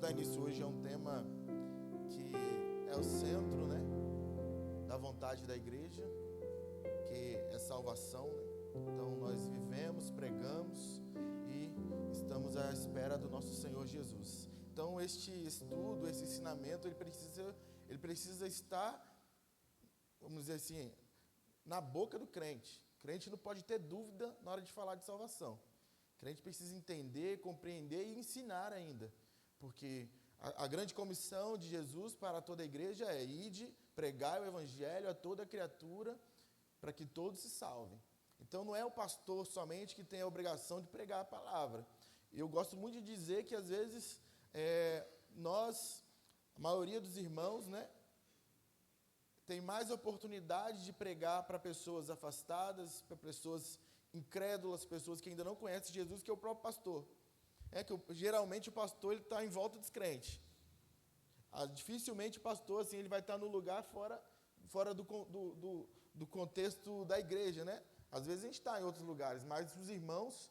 dar início hoje a um tema que é o centro, né, da vontade da igreja, que é salvação, né? Então nós vivemos, pregamos e estamos à espera do nosso Senhor Jesus. Então este estudo, esse ensinamento, ele precisa estar, vamos dizer assim, na boca do crente. O crente não pode ter dúvida na hora de falar de salvação. O crente precisa entender, compreender e ensinar ainda. Porque a grande comissão de Jesus para toda a igreja é: ide, pregai o evangelho a toda criatura, para que todos se salvem. Então não é o pastor somente que tem a obrigação de pregar a palavra. Eu gosto muito de dizer que às vezes a maioria dos irmãos, né, tem mais oportunidade de pregar para pessoas afastadas, para pessoas incrédulas, pessoas que ainda não conhecem Jesus, que é o próprio pastor. Geralmente o pastor está em volta dos crentes. Dificilmente o pastor assim, ele vai estar no lugar fora do contexto da igreja, né? Às vezes a gente está em outros lugares, mas os irmãos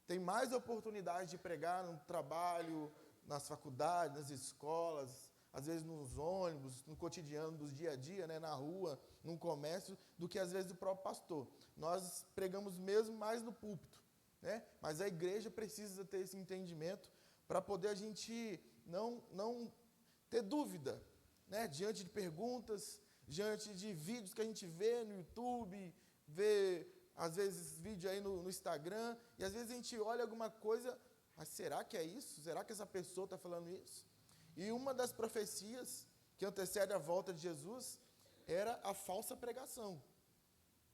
têm mais oportunidade de pregar no trabalho, nas faculdades, nas escolas, às vezes nos ônibus, no cotidiano dos dia a dia, né, na rua, no comércio, do que às vezes o próprio pastor. Nós pregamos mesmo mais no púlpito, né? Mas a igreja precisa ter esse entendimento para poder a gente não ter dúvida, né? Diante de perguntas, diante de vídeos que a gente vê no YouTube, vê às vezes vídeo aí no Instagram, e às vezes a gente olha alguma coisa, mas será que é isso? Será que essa pessoa está falando isso? E uma das profecias que antecede a volta de Jesus era a falsa pregação.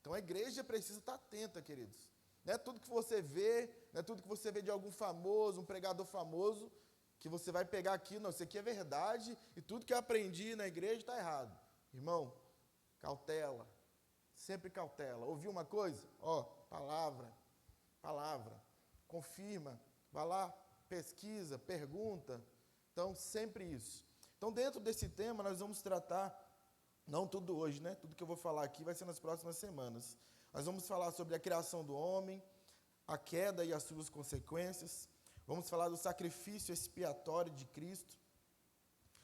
Então a igreja precisa estar atenta, queridos. Não é tudo que você vê, não é tudo que você vê de algum famoso, um pregador famoso, que você vai pegar aqui, não, isso aqui é verdade, e tudo que eu aprendi na igreja está errado. Irmão, cautela, sempre cautela. Ouviu uma coisa? Palavra, confirma, vai lá, pesquisa, pergunta. Então, sempre isso. Então, dentro desse tema, nós vamos tratar, não tudo hoje, né? Tudo que eu vou falar aqui vai ser nas próximas semanas. Nós vamos falar sobre a criação do homem, a queda e as suas consequências. Vamos falar do sacrifício expiatório de Cristo.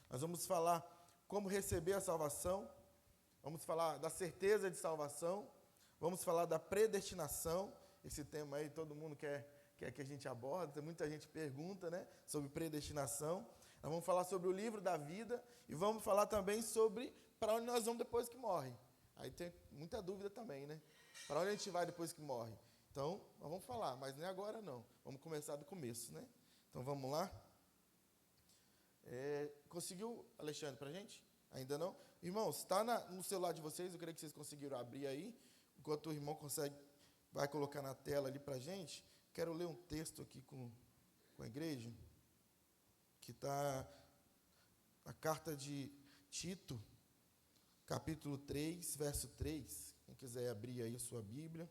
Nós vamos falar como receber a salvação. Vamos falar da certeza de salvação. Vamos falar da predestinação. Esse tema aí todo mundo quer que a gente aborde, muita gente pergunta, né, sobre predestinação. Nós vamos falar sobre o livro da vida e vamos falar também sobre para onde nós vamos depois que morre. Aí tem muita dúvida também, né? Para onde a gente vai depois que morre? Então, nós vamos falar, mas não é agora não. Vamos começar do começo, né? Então, vamos lá. Conseguiu, Alexandre, para a gente? Ainda não? Irmãos, está no celular de vocês, eu creio que vocês conseguiram abrir aí. Enquanto o irmão vai colocar na tela ali para a gente. Quero ler um texto aqui com a igreja, que está na carta de Tito, capítulo 3, verso 3. Quem quiser abrir aí a sua Bíblia.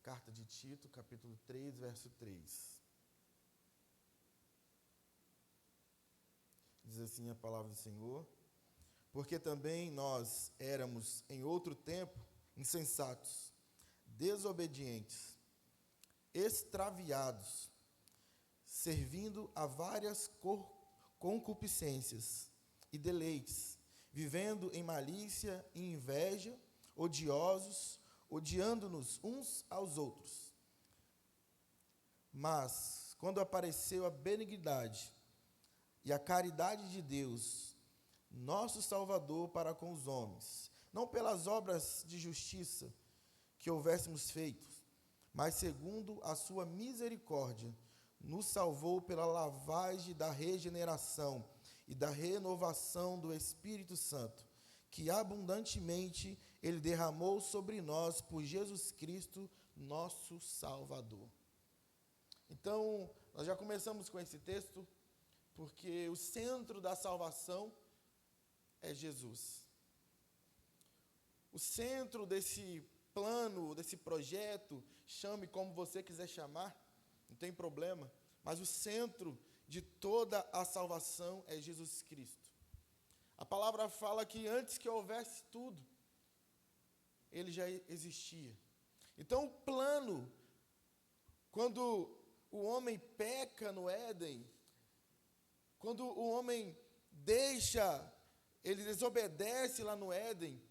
Carta de Tito, capítulo 3, verso 3. Diz assim a palavra do Senhor: porque também nós éramos em outro tempo insensatos, desobedientes, extraviados, servindo a várias concupiscências e deleites, vivendo em malícia e inveja, odiosos, odiando-nos uns aos outros. Mas, quando apareceu a benignidade e a caridade de Deus, nosso Salvador para com os homens, não pelas obras de justiça que houvéssemos feito, mas segundo a sua misericórdia, nos salvou pela lavagem da regeneração e da renovação do Espírito Santo, que abundantemente Ele derramou sobre nós por Jesus Cristo, nosso Salvador. Então, nós já começamos com esse texto, porque o centro da salvação é Jesus. O centro desse plano, desse projeto, chame como você quiser chamar, não tem problema, mas o centro de toda a salvação é Jesus Cristo. A palavra fala que antes que houvesse tudo, ele já existia. Então, o plano, quando o homem peca no Éden, quando o homem ele desobedece lá no Éden,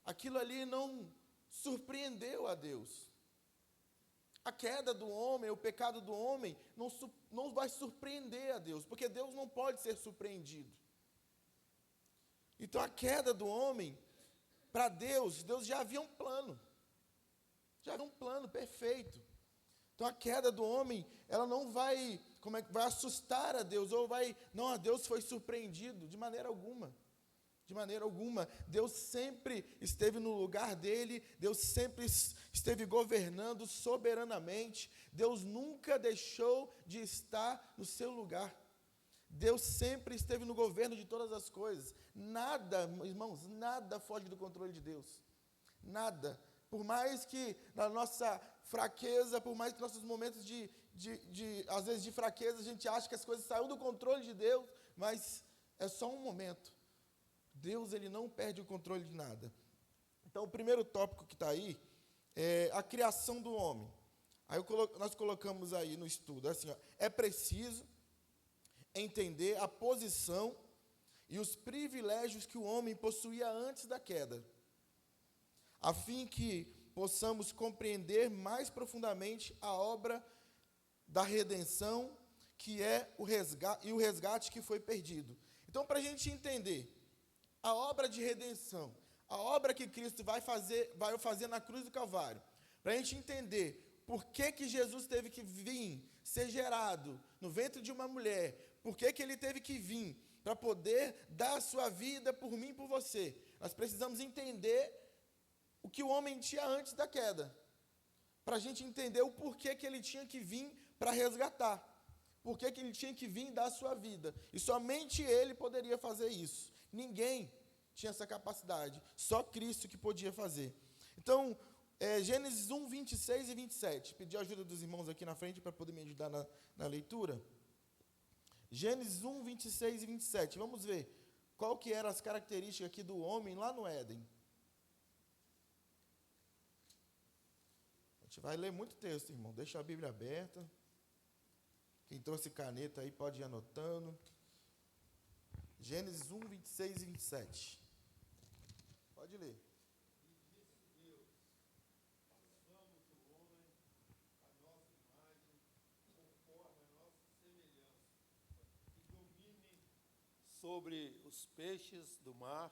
aquilo ali não surpreendeu a Deus. A queda do homem, o pecado do homem, não vai surpreender a Deus, porque Deus não pode ser surpreendido. Então, a queda do homem, para Deus já havia um plano. Já havia um plano perfeito. Então, a queda do homem, ela não vai, vai assustar a Deus, a Deus foi surpreendido, de maneira alguma. De maneira alguma. Deus sempre esteve no lugar dele, Deus sempre esteve governando soberanamente, Deus nunca deixou de estar no seu lugar. Deus sempre esteve no governo de todas as coisas. Nada, irmãos, nada foge do controle de Deus. Nada. Por mais que na nossa fraqueza, por mais que nossos momentos às vezes de fraqueza, a gente acha que as coisas saíram do controle de Deus, mas é só um momento. Deus, ele não perde o controle de nada. Então, o primeiro tópico que está aí é a criação do homem. Aí nós colocamos aí no estudo, assim, é preciso entender a posição e os privilégios que o homem possuía antes da queda, a fim que possamos compreender mais profundamente a obra da redenção, que é o resgate que foi perdido. Então, para a gente entender a obra de redenção, a obra que Cristo vai fazer na cruz do Calvário, para a gente entender por que Jesus teve que vir, ser gerado no ventre de uma mulher, por que ele teve que vir, para poder dar a sua vida por mim e por você. Nós precisamos entender o que o homem tinha antes da queda, para a gente entender o porquê que ele tinha que vir para resgatar, porquê que ele tinha que vir dar a sua vida, e somente ele poderia fazer isso. Ninguém tinha essa capacidade, só Cristo que podia fazer. Então, Gênesis 1, 26 e 27, pedi a ajuda dos irmãos aqui na frente para poder me ajudar na leitura. Gênesis 1, 26 e 27, vamos ver qual que eram as características aqui do homem lá no Éden. A gente vai ler muito texto, irmão, deixa a Bíblia aberta. Quem trouxe caneta aí pode ir anotando. Gênesis 1, 26 e 27. Pode ler. E disse Deus: façamos o homem à nossa imagem, conforme a nossa semelhança, e domine sobre os peixes do mar,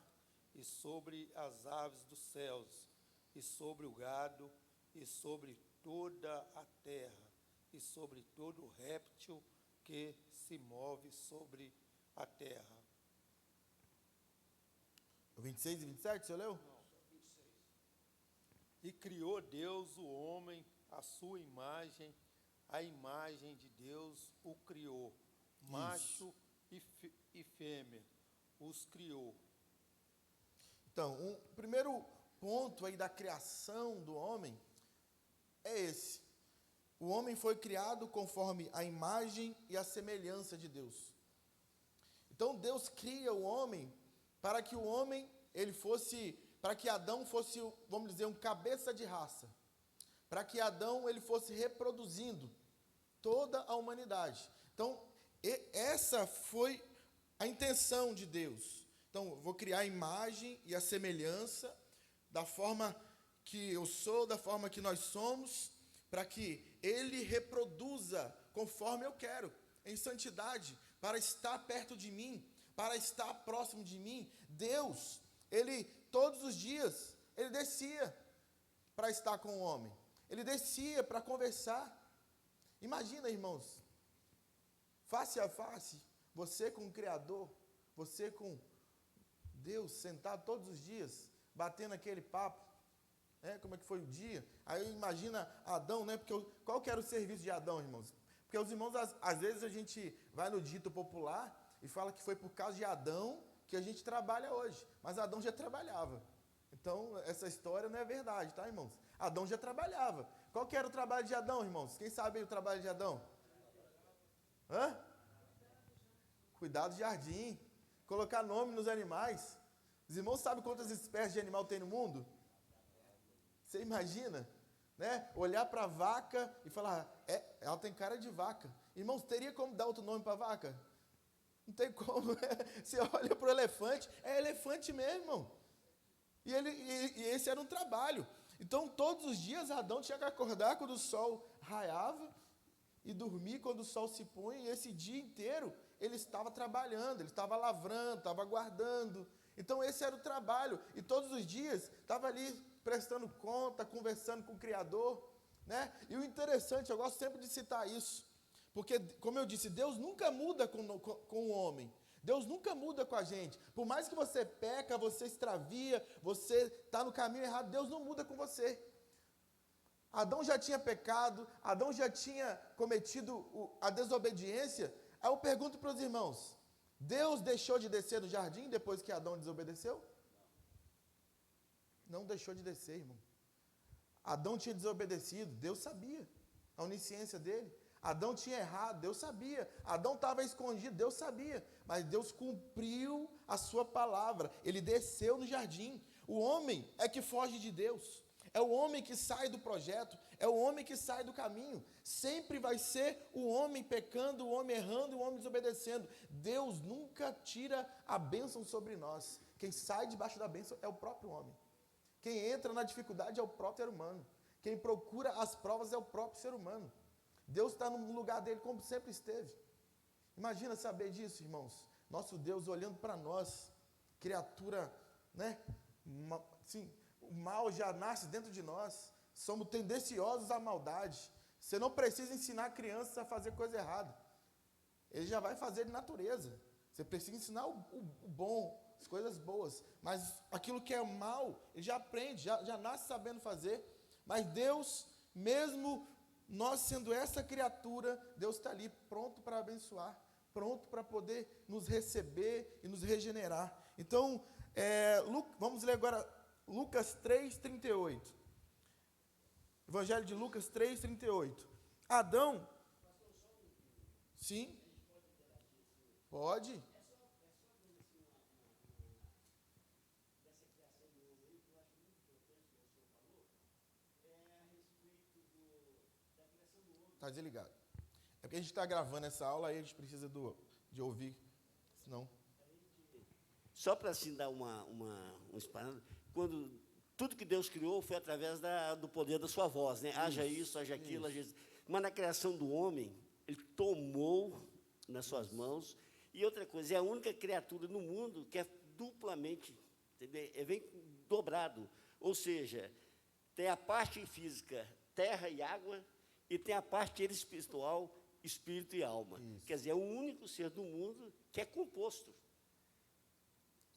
e sobre as aves dos céus, e sobre o gado, e sobre toda a terra, e sobre todo réptil que se move sobre a terra. O 26 e 27, você leu? Não, 26. E criou Deus o homem à sua imagem, a imagem de Deus o criou, macho e fêmea os criou. Então, o primeiro ponto aí da criação do homem é esse. O homem foi criado conforme a imagem e a semelhança de Deus. Então, Deus cria o homem para que o homem, para que Adão fosse, vamos dizer, um cabeça de raça. Para que Adão, ele fosse reproduzindo toda a humanidade. Então, essa foi a intenção de Deus. Então, eu vou criar a imagem e a semelhança, da forma que eu sou, da forma que nós somos, para que ele reproduza conforme eu quero, em santidade, para estar perto de mim, para estar próximo de mim. Deus, ele, todos os dias, ele descia para estar com o homem. Ele descia para conversar. Imagina, irmãos, face a face, você com o Criador, você com Deus, sentado todos os dias, batendo aquele papo, como é que foi o dia? Aí imagina Adão, porque qual que era o serviço de Adão, irmãos? Porque os irmãos, às vezes a gente vai no dito popular e fala que foi por causa de Adão que a gente trabalha hoje, mas Adão já trabalhava. Então, essa história não é verdade, tá, irmãos? Adão já trabalhava. Qual que era o trabalho de Adão, irmãos? Quem sabe aí o trabalho de Adão? Cuidar do jardim, colocar nome nos animais. Os irmãos sabem quantas espécies de animal tem no mundo? Você imagina, né? Olhar para a vaca e falar, ela tem cara de vaca. Irmãos, teria como dar outro nome para a vaca? Não tem como. Você olha para o elefante, é elefante mesmo, irmão. E esse era um trabalho. Então, todos os dias, Adão tinha que acordar quando o sol raiava e dormir quando o sol se punha. E esse dia inteiro, ele estava trabalhando, ele estava lavrando, estava guardando. Então, esse era o trabalho. E todos os dias, estava ali prestando conta, conversando com o Criador. Né? E o interessante, eu gosto sempre de citar isso. Porque, como eu disse, Deus nunca muda com o homem. Deus nunca muda com a gente. Por mais que você peca, você extravia, você está no caminho errado, Deus não muda com você. Adão já tinha pecado, Adão já tinha cometido a desobediência. Aí eu pergunto para os irmãos, Deus deixou de descer no jardim depois que Adão desobedeceu? Não deixou de descer, irmão. Adão tinha desobedecido, Deus sabia a onisciência dele. Adão tinha errado, Deus sabia. Adão estava escondido, Deus sabia. Mas Deus cumpriu a sua palavra. Ele desceu no jardim. O homem é que foge de Deus. É o homem que sai do projeto. É o homem que sai do caminho. Sempre vai ser o homem pecando, o homem errando, o homem desobedecendo. Deus nunca tira a bênção sobre nós. Quem sai debaixo da bênção é o próprio homem. Quem entra na dificuldade é o próprio ser humano. Quem procura as provas é o próprio ser humano. Deus está no lugar dele como sempre esteve. Imagina saber disso, irmãos. Nosso Deus olhando para nós, criatura, né? Assim, o mal já nasce dentro de nós. Somos tendenciosos à maldade. Você não precisa ensinar crianças a fazer coisa errada. Ele já vai fazer de natureza. Você precisa ensinar o bom, as coisas boas. Mas aquilo que é mal, ele já aprende, já nasce sabendo fazer. Mas Deus, mesmo nós sendo essa criatura, Deus está ali pronto para abençoar, pronto para poder nos receber e nos regenerar. Então, vamos ler agora Lucas 3:38. Evangelho de Lucas 3:38. Adão. Sim? Pode? Está desligado. É porque a gente está gravando essa aula, aí a gente precisa de ouvir, senão... Só para assim dar um espalhado, quando tudo que Deus criou foi através do poder da sua voz, né? Haja isso, haja aquilo, haja isso. Mas na criação do homem, ele tomou nas suas mãos. E outra coisa, é a única criatura no mundo que é duplamente, entendeu? Vem dobrado. Ou seja, tem a parte física, terra e água, e tem a parte espiritual, espírito e alma. Isso. Quer dizer, é o único ser do mundo que é composto.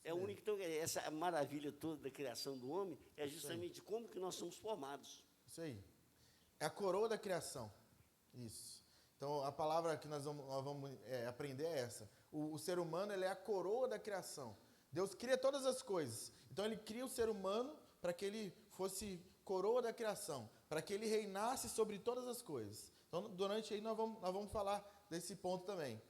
É o único. Então, essa maravilha toda da criação do homem é justamente como que nós somos formados. Isso aí. É a coroa da criação. Isso. Então, a palavra que nós vamos aprender é essa. O ser humano, ele é a coroa da criação. Deus cria todas as coisas. Então, ele cria o ser humano para que ele fosse coroa da criação, para que ele reinasse sobre todas as coisas. Então, durante aí, nós vamos falar desse ponto também.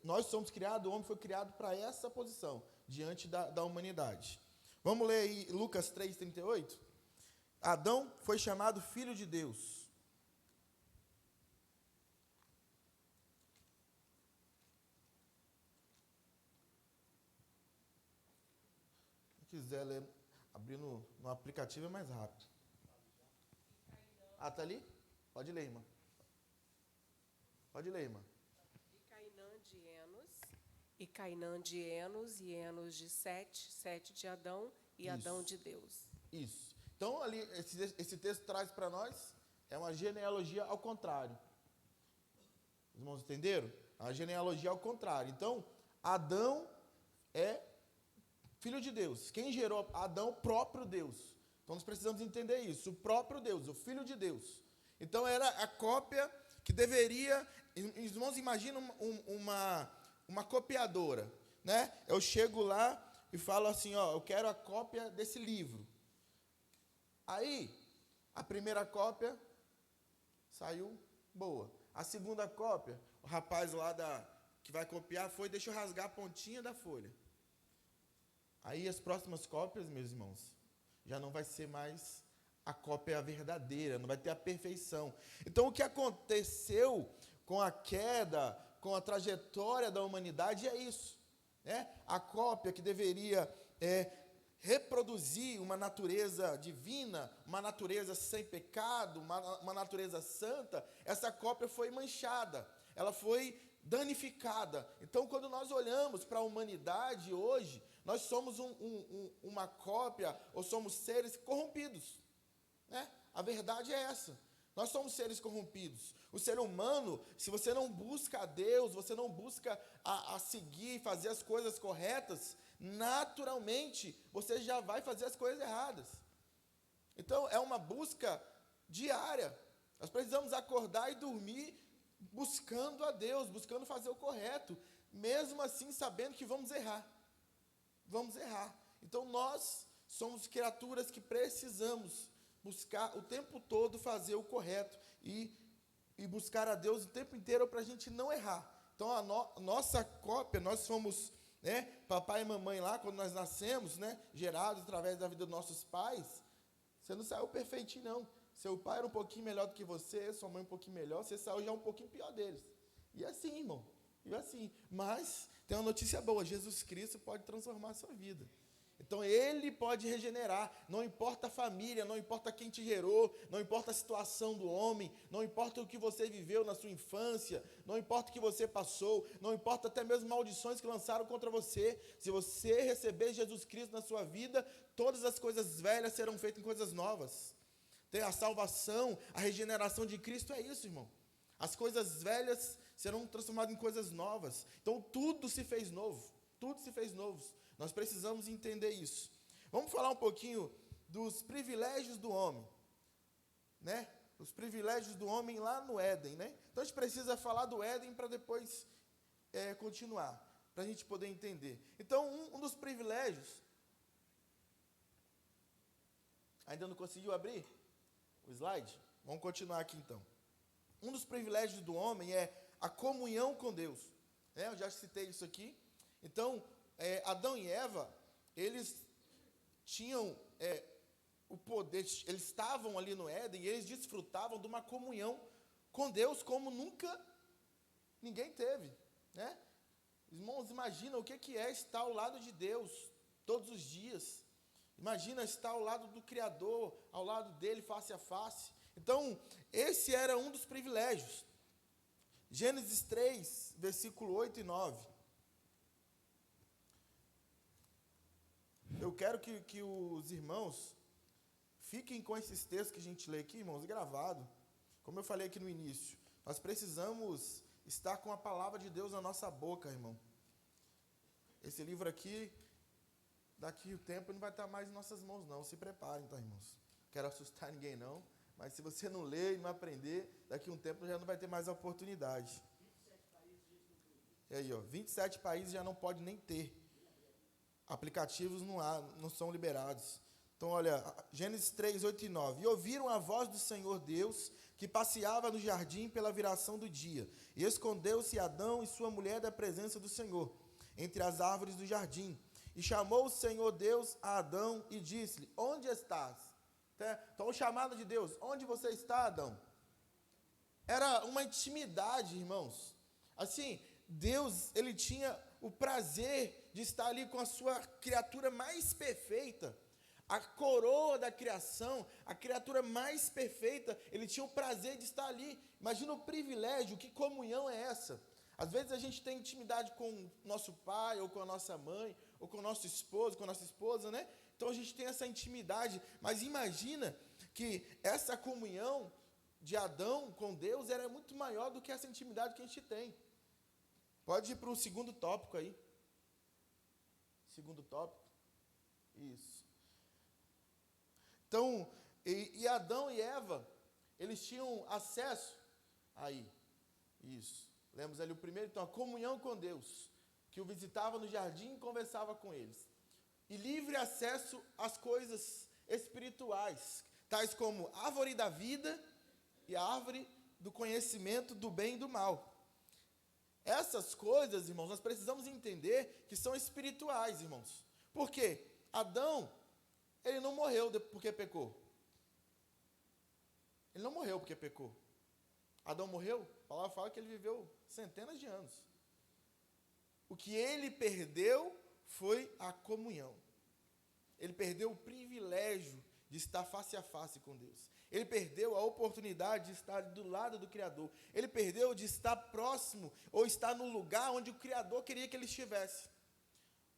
Nós somos criados, o homem foi criado para essa posição, diante da humanidade. Vamos ler aí Lucas 3:38? Adão foi chamado filho de Deus. Se quiser ler, abrir no aplicativo é mais rápido. Ah, tá ali? Pode ler, irmã. Pode ler, irmã. E Cainã de Enos, e Enos de Sete, Sete de Adão, e Isso. Adão de Deus. Isso. Então, ali, esse texto traz para nós, é uma genealogia ao contrário. Os irmãos entenderam? A genealogia ao contrário. Então, Adão é filho de Deus. Quem gerou Adão? Próprio Deus. Então, nós precisamos entender isso. O próprio Deus, o filho de Deus. Então, era a cópia que deveria... Os irmãos imaginam uma copiadora, né? Eu chego lá e falo assim, ó, eu quero a cópia desse livro. Aí, a primeira cópia saiu boa. A segunda cópia, o rapaz lá que vai copiar deixa eu rasgar a pontinha da folha. Aí, as próximas cópias, meus irmãos, já não vai ser mais a cópia verdadeira, não vai ter a perfeição. Então, o que aconteceu com a queda, com a trajetória da humanidade é isso, né? A cópia que deveria reproduzir uma natureza divina, uma natureza sem pecado, uma natureza santa, essa cópia foi manchada, ela foi danificada. Então, quando nós olhamos para a humanidade hoje, nós somos uma cópia, ou somos seres corrompidos, né? A verdade é essa. Nós somos seres corrompidos. O ser humano, se você não busca a Deus, você não busca a seguir, fazer as coisas corretas, naturalmente, você já vai fazer as coisas erradas. Então, é uma busca diária. Nós precisamos acordar e dormir buscando a Deus, buscando fazer o correto, mesmo assim sabendo que vamos errar. Vamos errar. Então, nós somos criaturas que precisamos buscar o tempo todo fazer o correto e buscar a Deus o tempo inteiro para a gente não errar. Então, a nossa cópia, nós somos, né, papai e mamãe lá, quando nós nascemos, né, gerados através da vida dos nossos pais, você não saiu perfeitinho, não. Seu pai era um pouquinho melhor do que você, sua mãe um pouquinho melhor, você saiu já um pouquinho pior deles. E assim, irmão, e assim. Mas tem uma notícia boa, Jesus Cristo pode transformar a sua vida. Então, Ele pode regenerar, não importa a família, não importa quem te gerou, não importa a situação do homem, não importa o que você viveu na sua infância, não importa o que você passou, não importa até mesmo maldições que lançaram contra você. Se você receber Jesus Cristo na sua vida, todas as coisas velhas serão feitas em coisas novas. Tem a salvação, a regeneração de Cristo é isso, irmão. As coisas velhas serão transformadas em coisas novas. Então, tudo se fez novo, tudo se fez novo. Nós precisamos entender isso. Vamos falar um pouquinho dos privilégios do homem, né? Os privilégios do homem lá no Éden, né? Então, a gente precisa falar do Éden para depois continuar, para a gente poder entender. Então, um dos privilégios... Ainda não conseguiu abrir o slide? Vamos continuar aqui, então. Um dos privilégios do homem é a comunhão com Deus. Eu já citei isso aqui. Então, Adão e Eva, eles tinham o poder, eles estavam ali no Éden e eles desfrutavam de uma comunhão com Deus como nunca ninguém teve, né? Irmãos, imagina o que é estar ao lado de Deus todos os dias. Imagina estar ao lado do Criador, ao lado dele face a face. Então, esse era um dos privilégios. Gênesis 3, versículo 8 e 9. Eu quero que os irmãos fiquem com esses textos que a gente lê aqui, irmãos, gravado. Como eu falei aqui no início, nós precisamos estar com a palavra de Deus na nossa boca, irmão. Esse livro aqui, daqui o tempo, não vai estar mais em nossas mãos, não. Se preparem, tá, irmãos? Não quero assustar ninguém, não. Mas se você não ler e não aprender, daqui a um tempo já não vai ter mais a oportunidade. 27 países E aí, 27 países já não pode nem ter. Aplicativos não são liberados. Então, olha, Gênesis 3, 8 e 9. E ouviram a voz do Senhor Deus, que passeava no jardim pela viração do dia. E escondeu-se Adão e sua mulher da presença do Senhor, entre as árvores do jardim. E chamou o Senhor Deus a Adão e disse-lhe: onde estás? Então, o chamado de Deus: onde você está, Adão? Era uma intimidade, irmãos. Assim, Deus, ele tinha o prazer de estar ali com a sua criatura mais perfeita, a coroa da criação, a criatura mais perfeita, ele tinha o prazer de estar ali. Imagina o privilégio, que comunhão é essa? Às vezes a gente tem intimidade com o nosso pai, ou com a nossa mãe, ou com o nosso esposo, com a nossa esposa, né? Então a gente tem essa intimidade, mas imagina que essa comunhão de Adão com Deus era muito maior do que essa intimidade que a gente tem. Pode ir para o segundo tópico aí. Segundo tópico. Isso. Então, e Adão e Eva, eles tinham acesso aí. Isso. Lemos ali o primeiro, então, a comunhão com Deus, que o visitava no jardim e conversava com eles. E livre acesso às coisas espirituais, tais como a árvore da vida e a árvore do conhecimento do bem e do mal. Essas coisas, irmãos, nós precisamos entender que são espirituais, irmãos. Por quê? Adão, ele não morreu porque pecou. Ele não morreu porque pecou. Adão morreu, a palavra fala que ele viveu centenas de anos. O que ele perdeu foi a comunhão. Ele perdeu o privilégio de estar face a face com Deus. Ele perdeu a oportunidade de estar do lado do Criador. Ele perdeu de estar próximo ou estar no lugar onde o Criador queria que ele estivesse.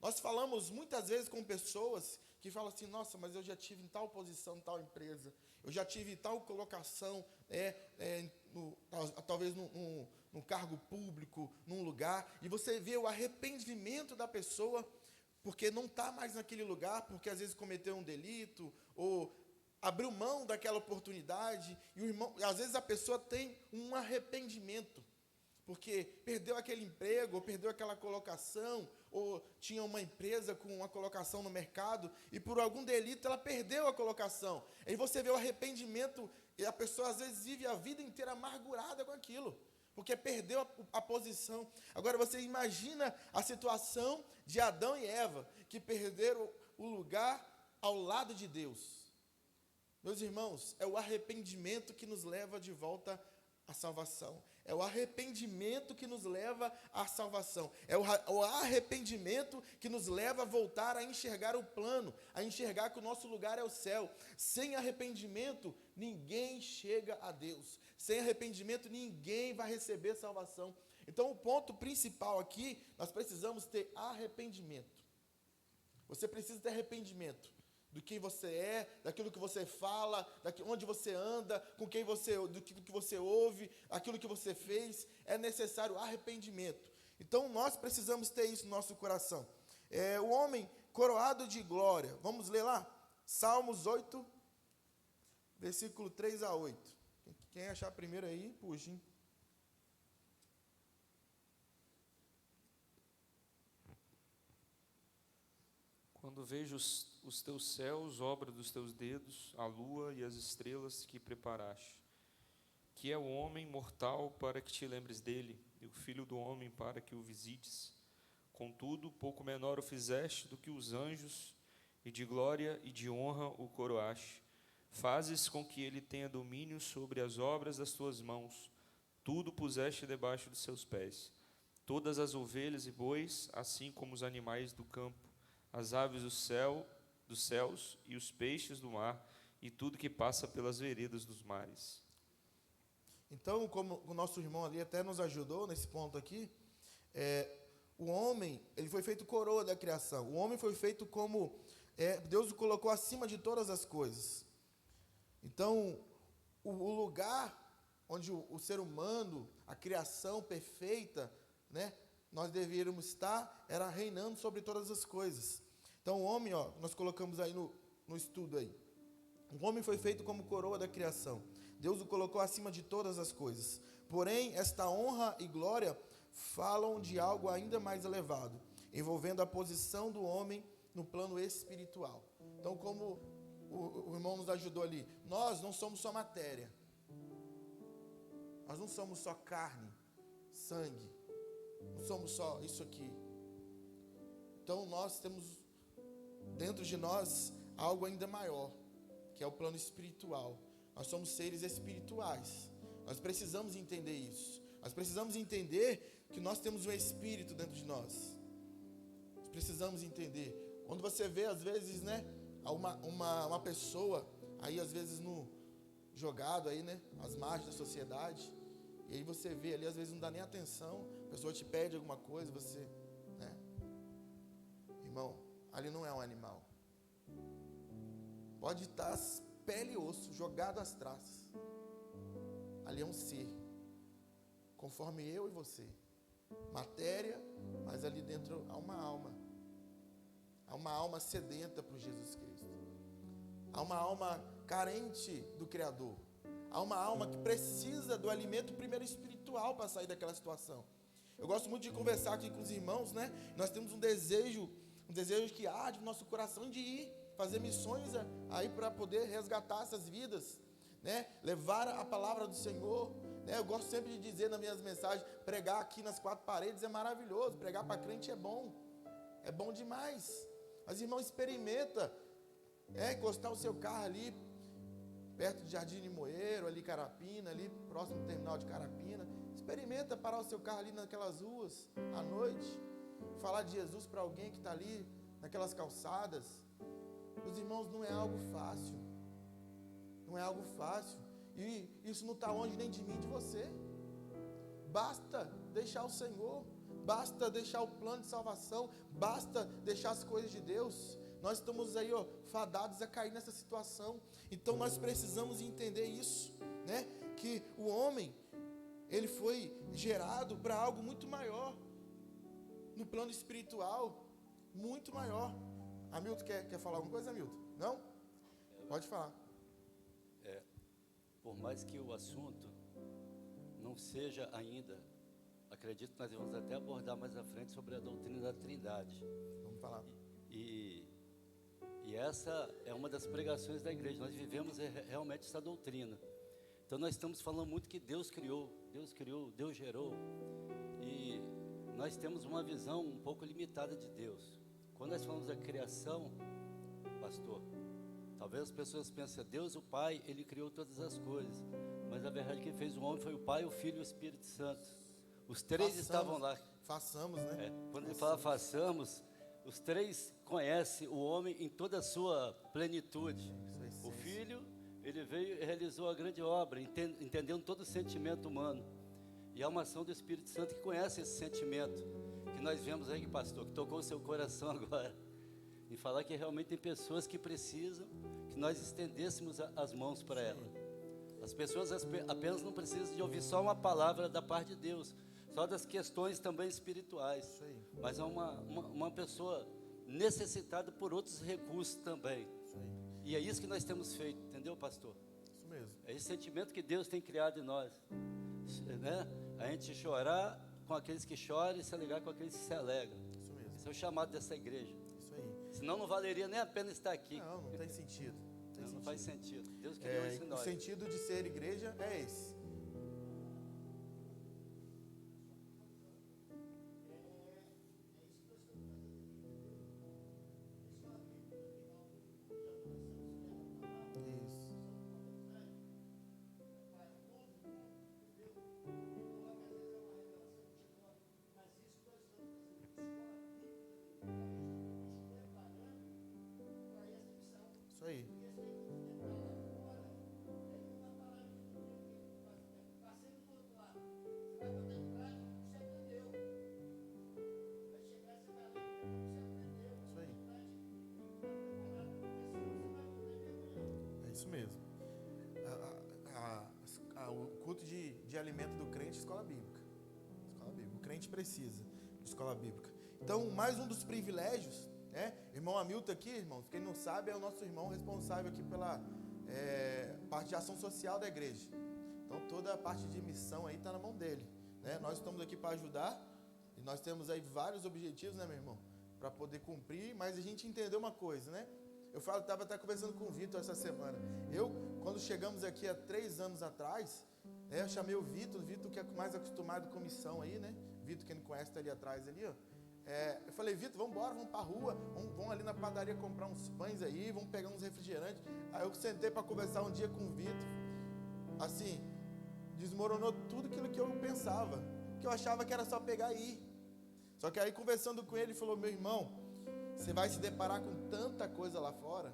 Nós falamos muitas vezes com pessoas que falam assim, nossa, mas eu já tive em tal posição, em tal empresa, eu já tive tal colocação, talvez num cargo público, num lugar, e você vê o arrependimento da pessoa, porque não está mais naquele lugar, porque às vezes cometeu um delito, ou abriu mão daquela oportunidade, e às vezes a pessoa tem um arrependimento, porque perdeu aquele emprego, ou perdeu aquela colocação, ou tinha uma empresa com uma colocação no mercado, e por algum delito ela perdeu a colocação. Aí você vê o arrependimento, e a pessoa às vezes vive a vida inteira amargurada com aquilo, porque perdeu a posição. Agora você imagina a situação de Adão e Eva, que perderam o lugar ao lado de Deus. Meus irmãos, é o arrependimento que nos leva de volta à salvação. É o arrependimento que nos leva à salvação. É o arrependimento que nos leva a voltar a enxergar o plano, a enxergar que o nosso lugar é o céu. Sem arrependimento, ninguém chega a Deus. Sem arrependimento, ninguém vai receber salvação. Então, o ponto principal aqui, nós precisamos ter arrependimento. Você precisa ter arrependimento do quem você é, daquilo que você fala, onde você anda, do que você ouve, aquilo que você fez. É necessário arrependimento. Então, nós precisamos ter isso no nosso coração. O homem coroado de glória. Vamos ler lá? Salmos 8, versículo 3 a 8. Quem achar primeiro aí, puxem. Quando vejo os teus céus, obra dos teus dedos, a lua e as estrelas que preparaste, que é o homem mortal para que te lembres dele, e o filho do homem para que o visites. Contudo, pouco menor o fizeste do que os anjos, e de glória e de honra o coroaste. Fazes com que ele tenha domínio sobre as obras das tuas mãos, tudo puseste debaixo dos seus pés. Todas as ovelhas e bois, assim como os animais do campo, as aves dos céus e os peixes do mar, e tudo que passa pelas veredas dos mares. Então, como o nosso irmão ali até nos ajudou nesse ponto aqui, o homem, ele foi feito coroa da criação. O homem foi feito como Deus o colocou acima de todas as coisas. Então, o lugar onde o ser humano, a criação perfeita, né, nós deveríamos estar, era reinando sobre todas as coisas. Então, o homem, nós colocamos aí no estudo aí. O homem foi feito como coroa da criação. Deus o colocou acima de todas as coisas. Porém, esta honra e glória falam de algo ainda mais elevado, envolvendo a posição do homem no plano espiritual. Então, como o irmão nos ajudou ali, nós não somos só matéria. Nós não somos só carne, sangue. Não somos só isso aqui. Então, nós temos dentro de nós algo ainda maior, que é o plano espiritual. Nós somos seres espirituais. Nós precisamos entender isso. Nós precisamos entender que nós temos um espírito dentro de nós. Nós precisamos entender. Quando você vê, às vezes, né, uma pessoa, aí às vezes jogado aí, né, às margens da sociedade, e aí você vê ali, às vezes não dá nem atenção, a pessoa te pede alguma coisa, você, né, irmão, ali não é um animal. Pode estar pele e osso, jogado às traças. Ali é um ser, conforme eu e você. Matéria, mas ali dentro há uma alma. Há uma alma sedenta por Jesus Cristo. Há uma alma carente do Criador. Há uma alma que precisa do alimento primeiro espiritual para sair daquela situação. Eu gosto muito de conversar aqui com os irmãos, né? Nós temos um desejo que arde no nosso coração de ir fazer missões aí para poder resgatar essas vidas, né? Levar a palavra do Senhor, né? Eu gosto sempre de dizer nas minhas mensagens, pregar aqui nas quatro paredes é maravilhoso, pregar para crente é bom demais. Mas, irmão, experimenta Encostar o seu carro ali, perto de Jardim Limoeiro, ali Carapina, ali próximo do terminal de Carapina. Experimenta parar o seu carro ali naquelas ruas, à noite, falar de Jesus para alguém que está ali, naquelas calçadas. Meus irmãos, não é algo fácil. Não é algo fácil. E isso não está longe nem de mim, de você. Basta deixar o Senhor, basta deixar o plano de salvação, basta deixar as coisas de Deus. Nós estamos aí, fadados a cair nessa situação. Então nós precisamos entender isso, né? Que o homem, ele foi gerado para algo muito maior, no plano espiritual, muito maior. Hamilton quer falar alguma coisa, Hamilton? Não? Pode falar. Por mais que o assunto não seja ainda, acredito que nós vamos até abordar mais à frente sobre a doutrina da Trindade. Vamos falar. E essa é uma das pregações da igreja. Nós vivemos realmente essa doutrina. Então nós estamos falando muito que Deus criou, Deus gerou. E nós temos uma visão um pouco limitada de Deus. Quando nós falamos da criação, pastor, talvez as pessoas pensem, Deus o Pai, Ele criou todas as coisas. Mas a verdade é que quem fez o homem foi o Pai, o Filho e o Espírito Santo. Os três estavam lá. Façamos, né? Quando ele fala façamos, os três conhecem o homem em toda a sua plenitude. O Filho, ele veio e realizou a grande obra, entendendo todo o sentimento humano. E há uma ação do Espírito Santo que conhece esse sentimento, que nós vemos aí, pastor, que tocou o seu coração agora. E falar que realmente tem pessoas que precisam que nós estendêssemos as mãos para ela. As pessoas apenas não precisam de ouvir só uma palavra da parte de Deus, só das questões também espirituais, mas é uma pessoa necessitada por outros recursos também. E é isso que nós temos feito, entendeu, pastor? Isso mesmo. É esse sentimento que Deus tem criado em nós, né? A gente chorar com aqueles que choram e se alegrar com aqueles que se alegram. Isso mesmo. Esse é o chamado dessa igreja. Isso aí. Senão não valeria nem a pena estar aqui. Não tem sentido. Não faz sentido. Deus criou isso em O nós. sentido de ser igreja é esse. Isso aí. É isso mesmo. O culto de alimento do crente é escola bíblica. Escola bíblica. O crente precisa de escola bíblica. Então, mais um dos privilégios, né? Irmão Hamilton aqui, irmãos, quem não sabe, é o nosso irmão responsável aqui pela parte de ação social da igreja. Então, toda a parte de missão aí está na mão dele, né? Nós estamos aqui para ajudar e nós temos aí vários objetivos, né, meu irmão? Para poder cumprir, mas a gente entendeu uma coisa, né? Eu estava até conversando com o Vitor essa semana. Quando chegamos aqui há 3 anos atrás, né, eu chamei o Vitor que é mais acostumado com missão aí, né? Vitor, quem não conhece, está ali atrás, ali, ó. Eu falei, Vitor, vamos embora, vamos para a rua, vamos ali na padaria comprar uns pães aí, vamos pegar uns refrigerantes. Aí eu sentei para conversar um dia com o Vitor. Assim, desmoronou tudo aquilo que eu pensava, que eu achava que era só pegar e ir. Só que aí, conversando com ele, ele falou, meu irmão, você vai se deparar com tanta coisa lá fora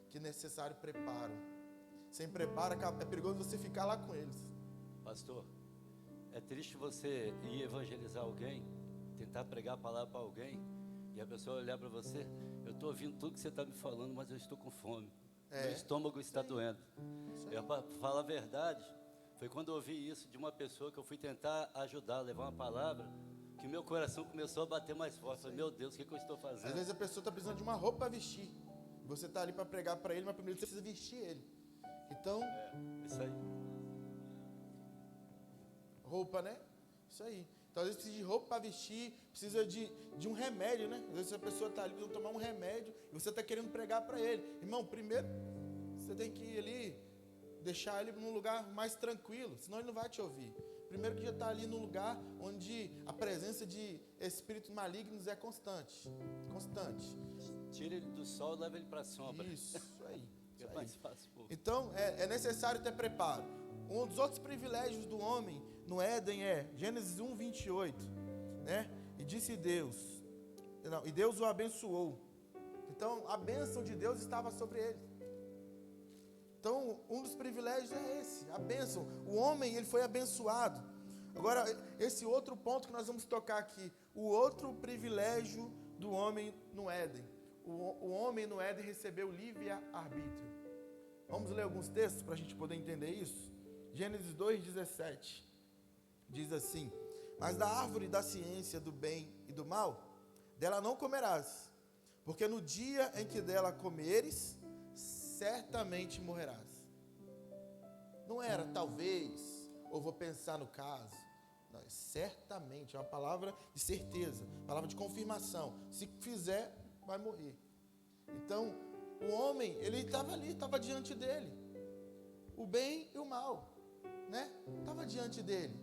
que é necessário preparo. Sem preparo, é perigoso você ficar lá com eles. Pastor, é triste você ir evangelizar alguém, tentar pregar a palavra para alguém, e a pessoa olhar para você, eu estou ouvindo tudo que você está me falando, mas eu estou com fome. Meu estômago está doendo. Para falar a verdade, foi quando eu ouvi isso de uma pessoa que eu fui tentar ajudar, levar uma palavra, que meu coração começou a bater mais forte. Eu falei, meu Deus, o que eu estou fazendo? Às vezes a pessoa está precisando de uma roupa para vestir. Você está ali para pregar para ele, mas primeiro você precisa vestir ele. Então... isso aí. Roupa, né? Isso aí. Então, às vezes precisa de roupa para vestir, precisa de um remédio, né? Às vezes a pessoa está ali precisando tomar um remédio e você está querendo pregar para ele. Irmão, primeiro, você tem que ir ali, deixar ele num lugar mais tranquilo, senão ele não vai te ouvir. Primeiro que já está ali num lugar onde a presença de espíritos malignos é constante. Constante. Tira ele do sol e leva ele para a sombra. Isso isso aí. É mais fácil, pô. Então, é necessário ter preparo. Um dos outros privilégios do homem no Éden é Gênesis 1, 28, né? E disse Deus, e Deus o abençoou. Então, a bênção de Deus estava sobre ele. Então, um dos privilégios é esse, a bênção. O homem, ele foi abençoado. Agora, esse outro ponto que nós vamos tocar aqui, o outro privilégio do homem no Éden. O homem no Éden recebeu livre-arbítrio. Vamos ler alguns textos para a gente poder entender isso? Gênesis 2,17 diz assim: mas da árvore da ciência do bem e do mal, dela não comerás, porque no dia em que dela comeres, certamente morrerás. Não era talvez, ou vou pensar no caso. Não, é certamente, é uma palavra de certeza, palavra de confirmação. Se fizer, vai morrer. Então, o homem, ele estava ali, estava diante dele. O bem e o mal, né? Estava diante dele.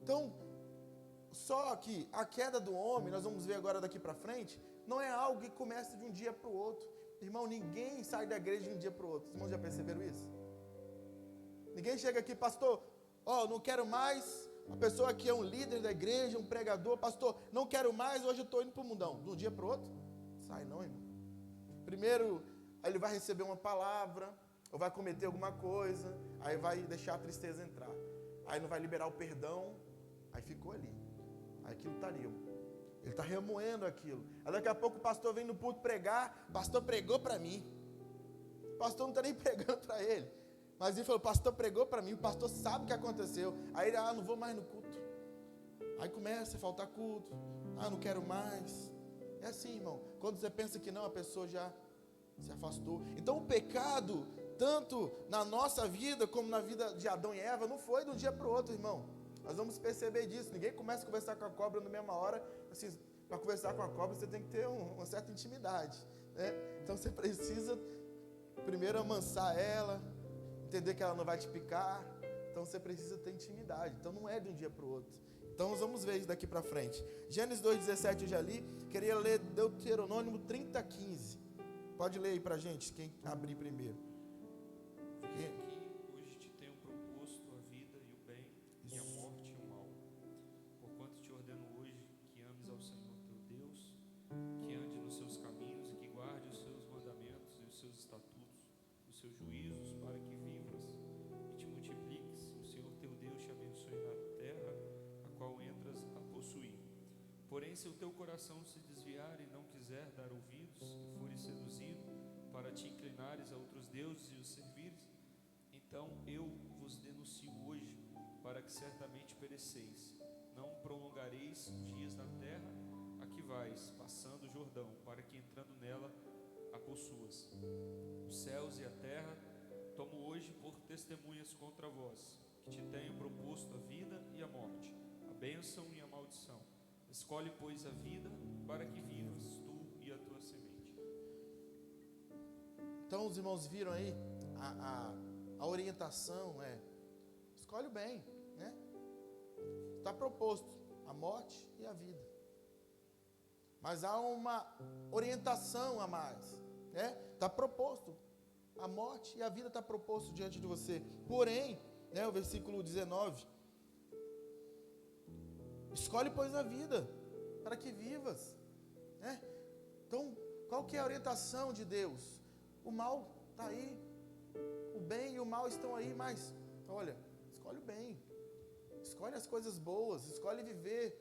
Então, só que a queda do homem, nós vamos ver agora daqui para frente, não é algo que começa de um dia para o outro. Irmão, ninguém sai da igreja de um dia para o outro. Os irmãos já perceberam isso? Ninguém chega aqui, pastor, não quero mais. A pessoa que é um líder da igreja, um pregador, pastor, não quero mais, hoje eu estou indo para o mundão. De um dia para o outro? Sai não, irmão. Primeiro, ele vai receber uma palavra, ou vai cometer alguma coisa, aí vai deixar a tristeza entrar. Aí não vai liberar o perdão, aí ficou ali. Aí aquilo está ali, ele está remoendo aquilo. Aí daqui a pouco o pastor vem no púlpito pregar, o pastor pregou para mim. O pastor não está nem pregando para ele. Mas ele falou, o pastor pregou para mim, o pastor sabe o que aconteceu. Aí ele, não vou mais no culto. Aí começa a faltar culto. Não quero mais. É assim, irmão. Quando você pensa que não, a pessoa já se afastou. Então o pecado, tanto na nossa vida como na vida de Adão e Eva, não foi de um dia para o outro, irmão. Nós vamos perceber disso. Ninguém começa a conversar com a cobra na mesma hora. Assim, para conversar com a cobra você tem que ter uma certa intimidade, né? Então você precisa primeiro amansar ela, entender que ela não vai te picar. Então você precisa ter intimidade. Então não é de um dia para o outro. Então nós vamos ver isso daqui para frente. Gênesis 2,17 eu já li. Queria ler Deuteronômio 30,15. Pode ler aí para a gente, quem abrir primeiro. Eis aqui, hoje te tenho proposto a vida e o bem, e a morte e o mal. Porquanto te ordeno hoje que ames ao Senhor teu Deus, que ande nos seus caminhos e que guarde os seus mandamentos e os seus estatutos, os seus juízos, para que vivas e te multipliques. O Senhor teu Deus te abençoe na terra, a qual entras a possuir. Porém, se o teu coração se desviar e não quiser dar ouvidos, e fores seduzido para te inclinares a outros deuses e os servires, então eu vos denuncio hoje, para que certamente pereceis. Não prolongareis dias na terra a que vais, passando o Jordão, para que entrando nela a possuas. Os céus e a terra tomo hoje por testemunhas contra vós, que te tenho proposto a vida e a morte, a bênção e a maldição. Escolhe, pois, a vida, para que vivas tu e a tua semente. Então os irmãos viram aí, a orientação escolhe o bem, né? Está proposto a morte e a vida. Mas há uma orientação a mais, né? Está proposto a morte e a vida, está proposto diante de você. Porém, o versículo 19, escolhe, pois, a vida, para que vivas, né? Então, qual que é a orientação de Deus? O mal está aí, o bem e o mal estão aí, mas, olha, escolhe o bem, escolhe as coisas boas, escolhe viver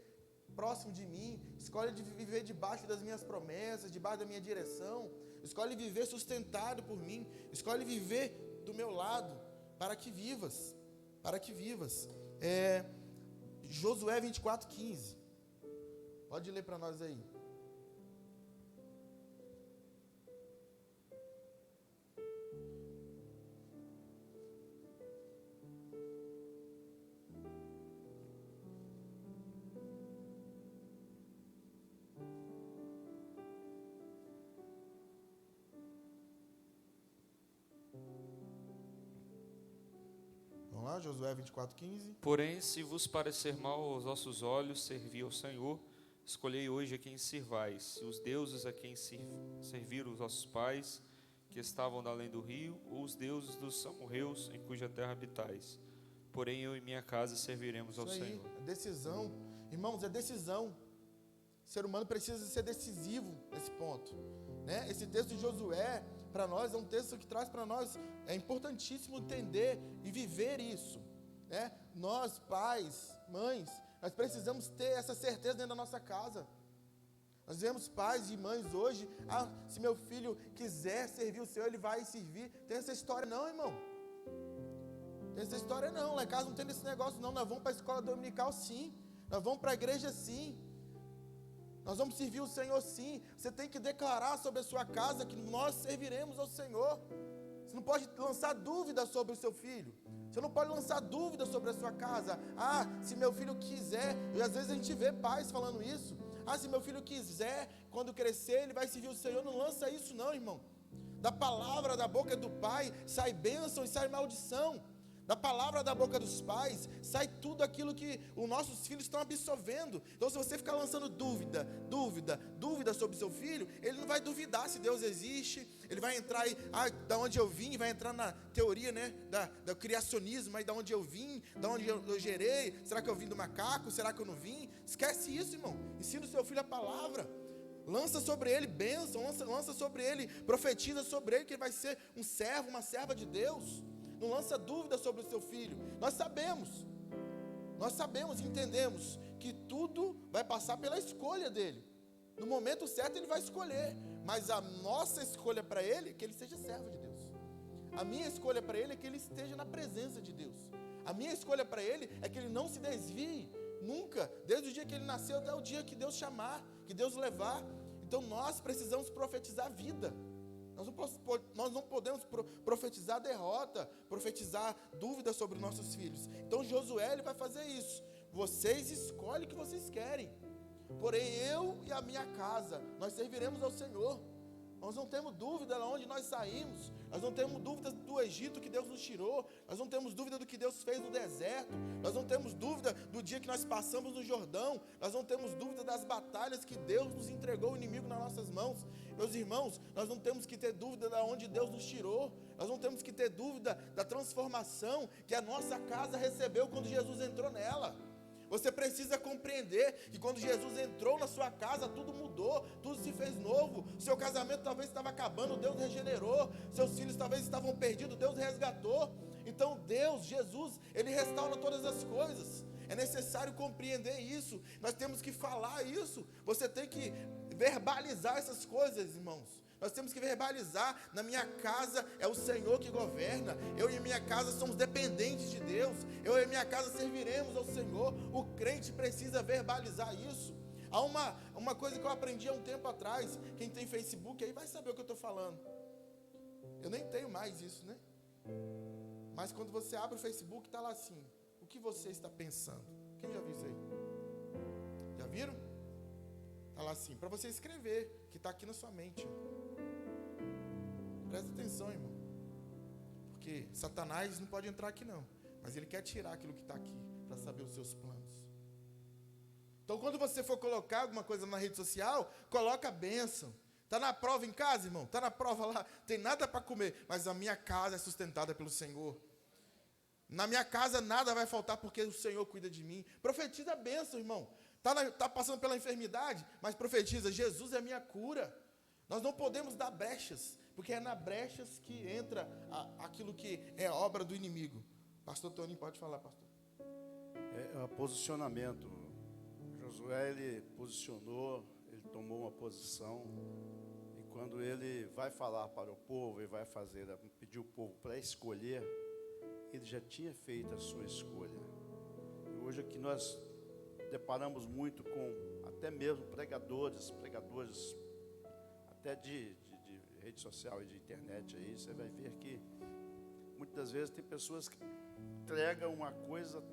próximo de mim, escolhe viver debaixo das minhas promessas, debaixo da minha direção, escolhe viver sustentado por mim, escolhe viver do meu lado, para que vivas, Josué 24,15, pode ler para nós aí. Vamos lá, Josué 24,15. Porém, se vos parecer mal aos vossos olhos servir ao Senhor, escolhei hoje a quem sirvais, os deuses a quem serviram os vossos pais, que que estavam da além do rio, ou os deuses dos amorreus, em cuja terra habitais. Porém, eu e minha casa serviremos ao Isso aí, Senhor. é decisão. Irmãos, é decisão. O ser humano precisa ser decisivo nesse ponto, né? Esse texto de Josué, para nós, é um texto que traz para nós, é importantíssimo entender e viver isso, né? Nós, pais, mães, nós precisamos ter essa certeza dentro da nossa casa. Nós vemos pais e mães hoje, se meu filho quiser servir o Senhor, ele vai servir. Tem essa história não, irmão. Tem essa história não, lá em casa não tem esse negócio não. Nós vamos para a escola dominical sim, nós vamos para a igreja sim, nós vamos servir o Senhor sim. Você tem que declarar sobre a sua casa que nós serviremos ao Senhor. Você não pode lançar dúvida sobre o seu filho. Você não pode lançar dúvida sobre a sua casa. Se meu filho quiser, e às vezes a gente vê pais falando isso. Se meu filho quiser, quando crescer, ele vai servir o Senhor. Não lança isso não, irmão. Da palavra da boca do pai sai bênção e sai maldição. Da palavra da boca dos pais sai tudo aquilo que os nossos filhos estão absorvendo. Então, se você ficar lançando dúvida sobre o seu filho, ele não vai duvidar se Deus existe. Ele vai entrar aí, da onde eu vim, vai entrar na teoria, né, do criacionismo, aí da onde eu vim, da onde eu gerei. Será que eu vim do macaco? Será que eu não vim? Esquece isso, irmão. Ensina o seu filho a palavra. Lança sobre ele bênção, lança sobre ele, profetiza sobre ele que ele vai ser um servo, uma serva de Deus. Não lança dúvida sobre o seu filho. Nós sabemos e entendemos que tudo vai passar pela escolha dele. No momento certo ele vai escolher, mas a nossa escolha para ele é que ele seja servo de Deus. A minha escolha para ele é que ele esteja na presença de Deus. A minha escolha para ele é que ele não se desvie nunca, desde o dia que ele nasceu até o dia que Deus chamar, que Deus levar. Então nós precisamos profetizar a vida. Nós não podemos profetizar derrota, profetizar dúvidas sobre nossos filhos. Então Josué ele vai fazer isso. Vocês escolhem o que vocês querem. Porém eu e a minha casa, nós serviremos ao Senhor. Nós não temos dúvida de onde nós saímos. Nós não temos dúvida do Egito que Deus nos tirou. Nós não temos dúvida do que Deus fez no deserto. Nós não temos dúvida do dia que nós passamos no Jordão. Nós não temos dúvida das batalhas que Deus nos entregou o inimigo nas nossas mãos. Meus irmãos, nós não temos que ter dúvida de onde Deus nos tirou. Nós não temos que ter dúvida da transformação que a nossa casa recebeu quando Jesus entrou nela. Você precisa compreender que quando Jesus entrou na sua casa, tudo mudou, tudo se fez novo. Seu casamento talvez estava acabando, Deus regenerou. Seus filhos talvez estavam perdidos, Deus resgatou. Então Deus, Jesus, Ele restaura todas as coisas. É necessário compreender isso. Nós temos que falar isso. Você tem que verbalizar essas coisas, irmãos. Nós temos que verbalizar, na minha casa é o Senhor que governa, eu e minha casa somos dependentes de Deus, eu e minha casa serviremos ao Senhor. O crente precisa verbalizar isso. Há uma coisa que eu aprendi há um tempo atrás, quem tem Facebook aí vai saber o que eu estou falando. Eu nem tenho mais isso, né? Mas quando você abre o Facebook, está lá assim, o que você está pensando? Quem já viu isso aí? Já viram? Está lá assim, para você escrever, que está aqui na sua mente. Presta atenção, irmão. Porque Satanás não pode entrar aqui não. Mas ele quer tirar aquilo que está aqui, para saber os seus planos. Então quando você for colocar alguma coisa na rede social, coloca a bênção. Está na prova em casa, irmão? Está na prova lá, tem nada para comer. Mas a minha casa é sustentada pelo Senhor. Na minha casa nada vai faltar porque o Senhor cuida de mim. Profetiza a bênção, irmão. Está passando pela enfermidade, mas profetiza, Jesus é a minha cura. Nós não podemos dar brechas, porque é na brechas que entra aquilo que é obra do inimigo. Pastor Tony, pode falar, pastor. É posicionamento. Josué, ele posicionou, ele tomou uma posição, e quando ele vai falar para o povo, ele vai pedir o povo para escolher, ele já tinha feito a sua escolha. E hoje aqui nós deparamos muito com até mesmo pregadores até de rede social e de internet aí, você vai ver que muitas vezes tem pessoas que entregam uma coisa,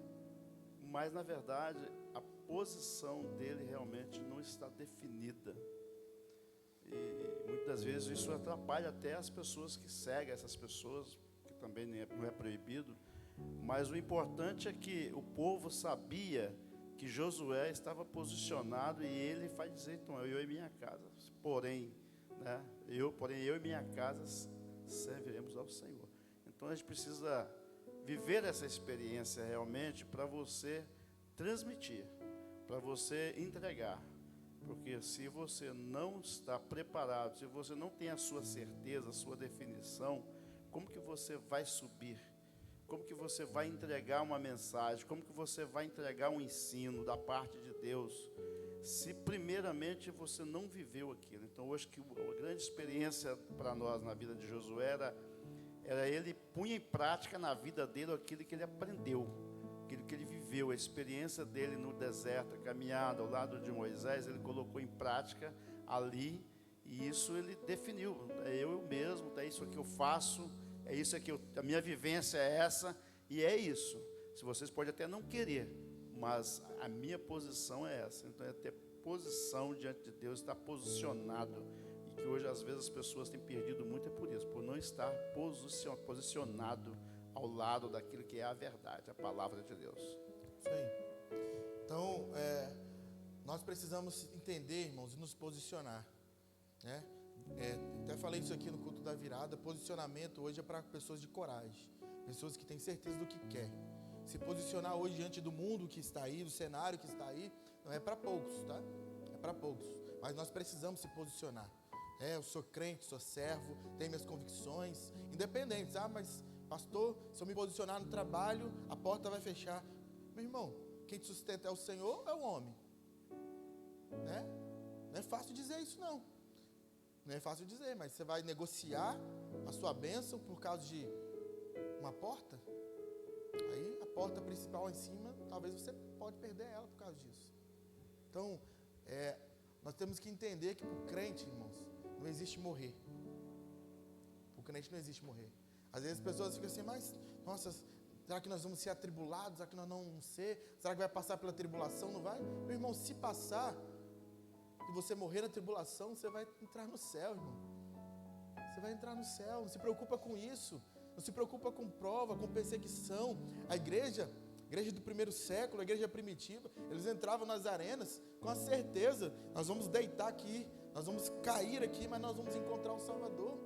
mas na verdade a posição dele realmente não está definida. E muitas vezes isso atrapalha até as pessoas que seguem essas pessoas, que também não é proibido, mas o importante é que o povo sabia que Josué estava posicionado, e ele vai dizer, então, eu e minha casa, porém eu e minha casa serviremos ao Senhor. Então a gente precisa viver essa experiência realmente para você transmitir, para você entregar. Porque se você não está preparado, se você não tem a sua certeza, a sua definição, como que você vai subir? Como que você vai entregar uma mensagem? Como que você vai entregar um ensino da parte de Deus? Se primeiramente você não viveu aquilo. Então hoje que a grande experiência para nós na vida de Josué era ele punha em prática na vida dele aquilo que ele aprendeu, aquilo que ele viveu, a experiência dele no deserto, a caminhada ao lado de Moisés, ele colocou em prática ali, e isso ele definiu. É eu mesmo, é isso que eu faço, é isso que a minha vivência é essa, e é isso. Se vocês podem até não querer, mas a minha posição é essa. Então é ter posição diante de Deus, estar posicionado. E que hoje às vezes as pessoas têm perdido muito é por isso, por não estar posicionado ao lado daquilo que é a verdade, a palavra de Deus. Isso aí. Então, nós precisamos entender, irmãos, e nos posicionar, né? Até falei isso aqui no culto da virada. Posicionamento hoje é para pessoas de coragem, pessoas que têm certeza do que quer. Se posicionar hoje diante do mundo que está aí, do cenário que está aí, não é para poucos, tá? É para poucos. Mas nós precisamos se posicionar. Eu sou crente, sou servo, tenho minhas convicções, independentes. Mas pastor, se eu me posicionar no trabalho, a porta vai fechar. Meu irmão, quem te sustenta é o Senhor ou é o homem? Né? Não é fácil dizer isso, não. Não é fácil dizer, mas você vai negociar a sua bênção por causa de uma porta? Aí a porta principal lá em cima, talvez você pode perder ela por causa disso. Então, nós temos que entender que para o crente, irmãos, não existe morrer. Para o crente não existe morrer. Às vezes as pessoas ficam assim, mas, nossa, será que nós vamos ser atribulados? Será que nós não vamos ser? Será que vai passar pela tribulação? Não vai? Meu irmão, se passar e você morrer na tribulação, você vai entrar no céu, irmão. Você vai entrar no céu. Não se preocupa com isso. Não se preocupa com prova, com perseguição. A igreja do primeiro século, a igreja primitiva, eles entravam nas arenas com a certeza, nós vamos deitar aqui, nós vamos cair aqui, mas nós vamos encontrar um Salvador.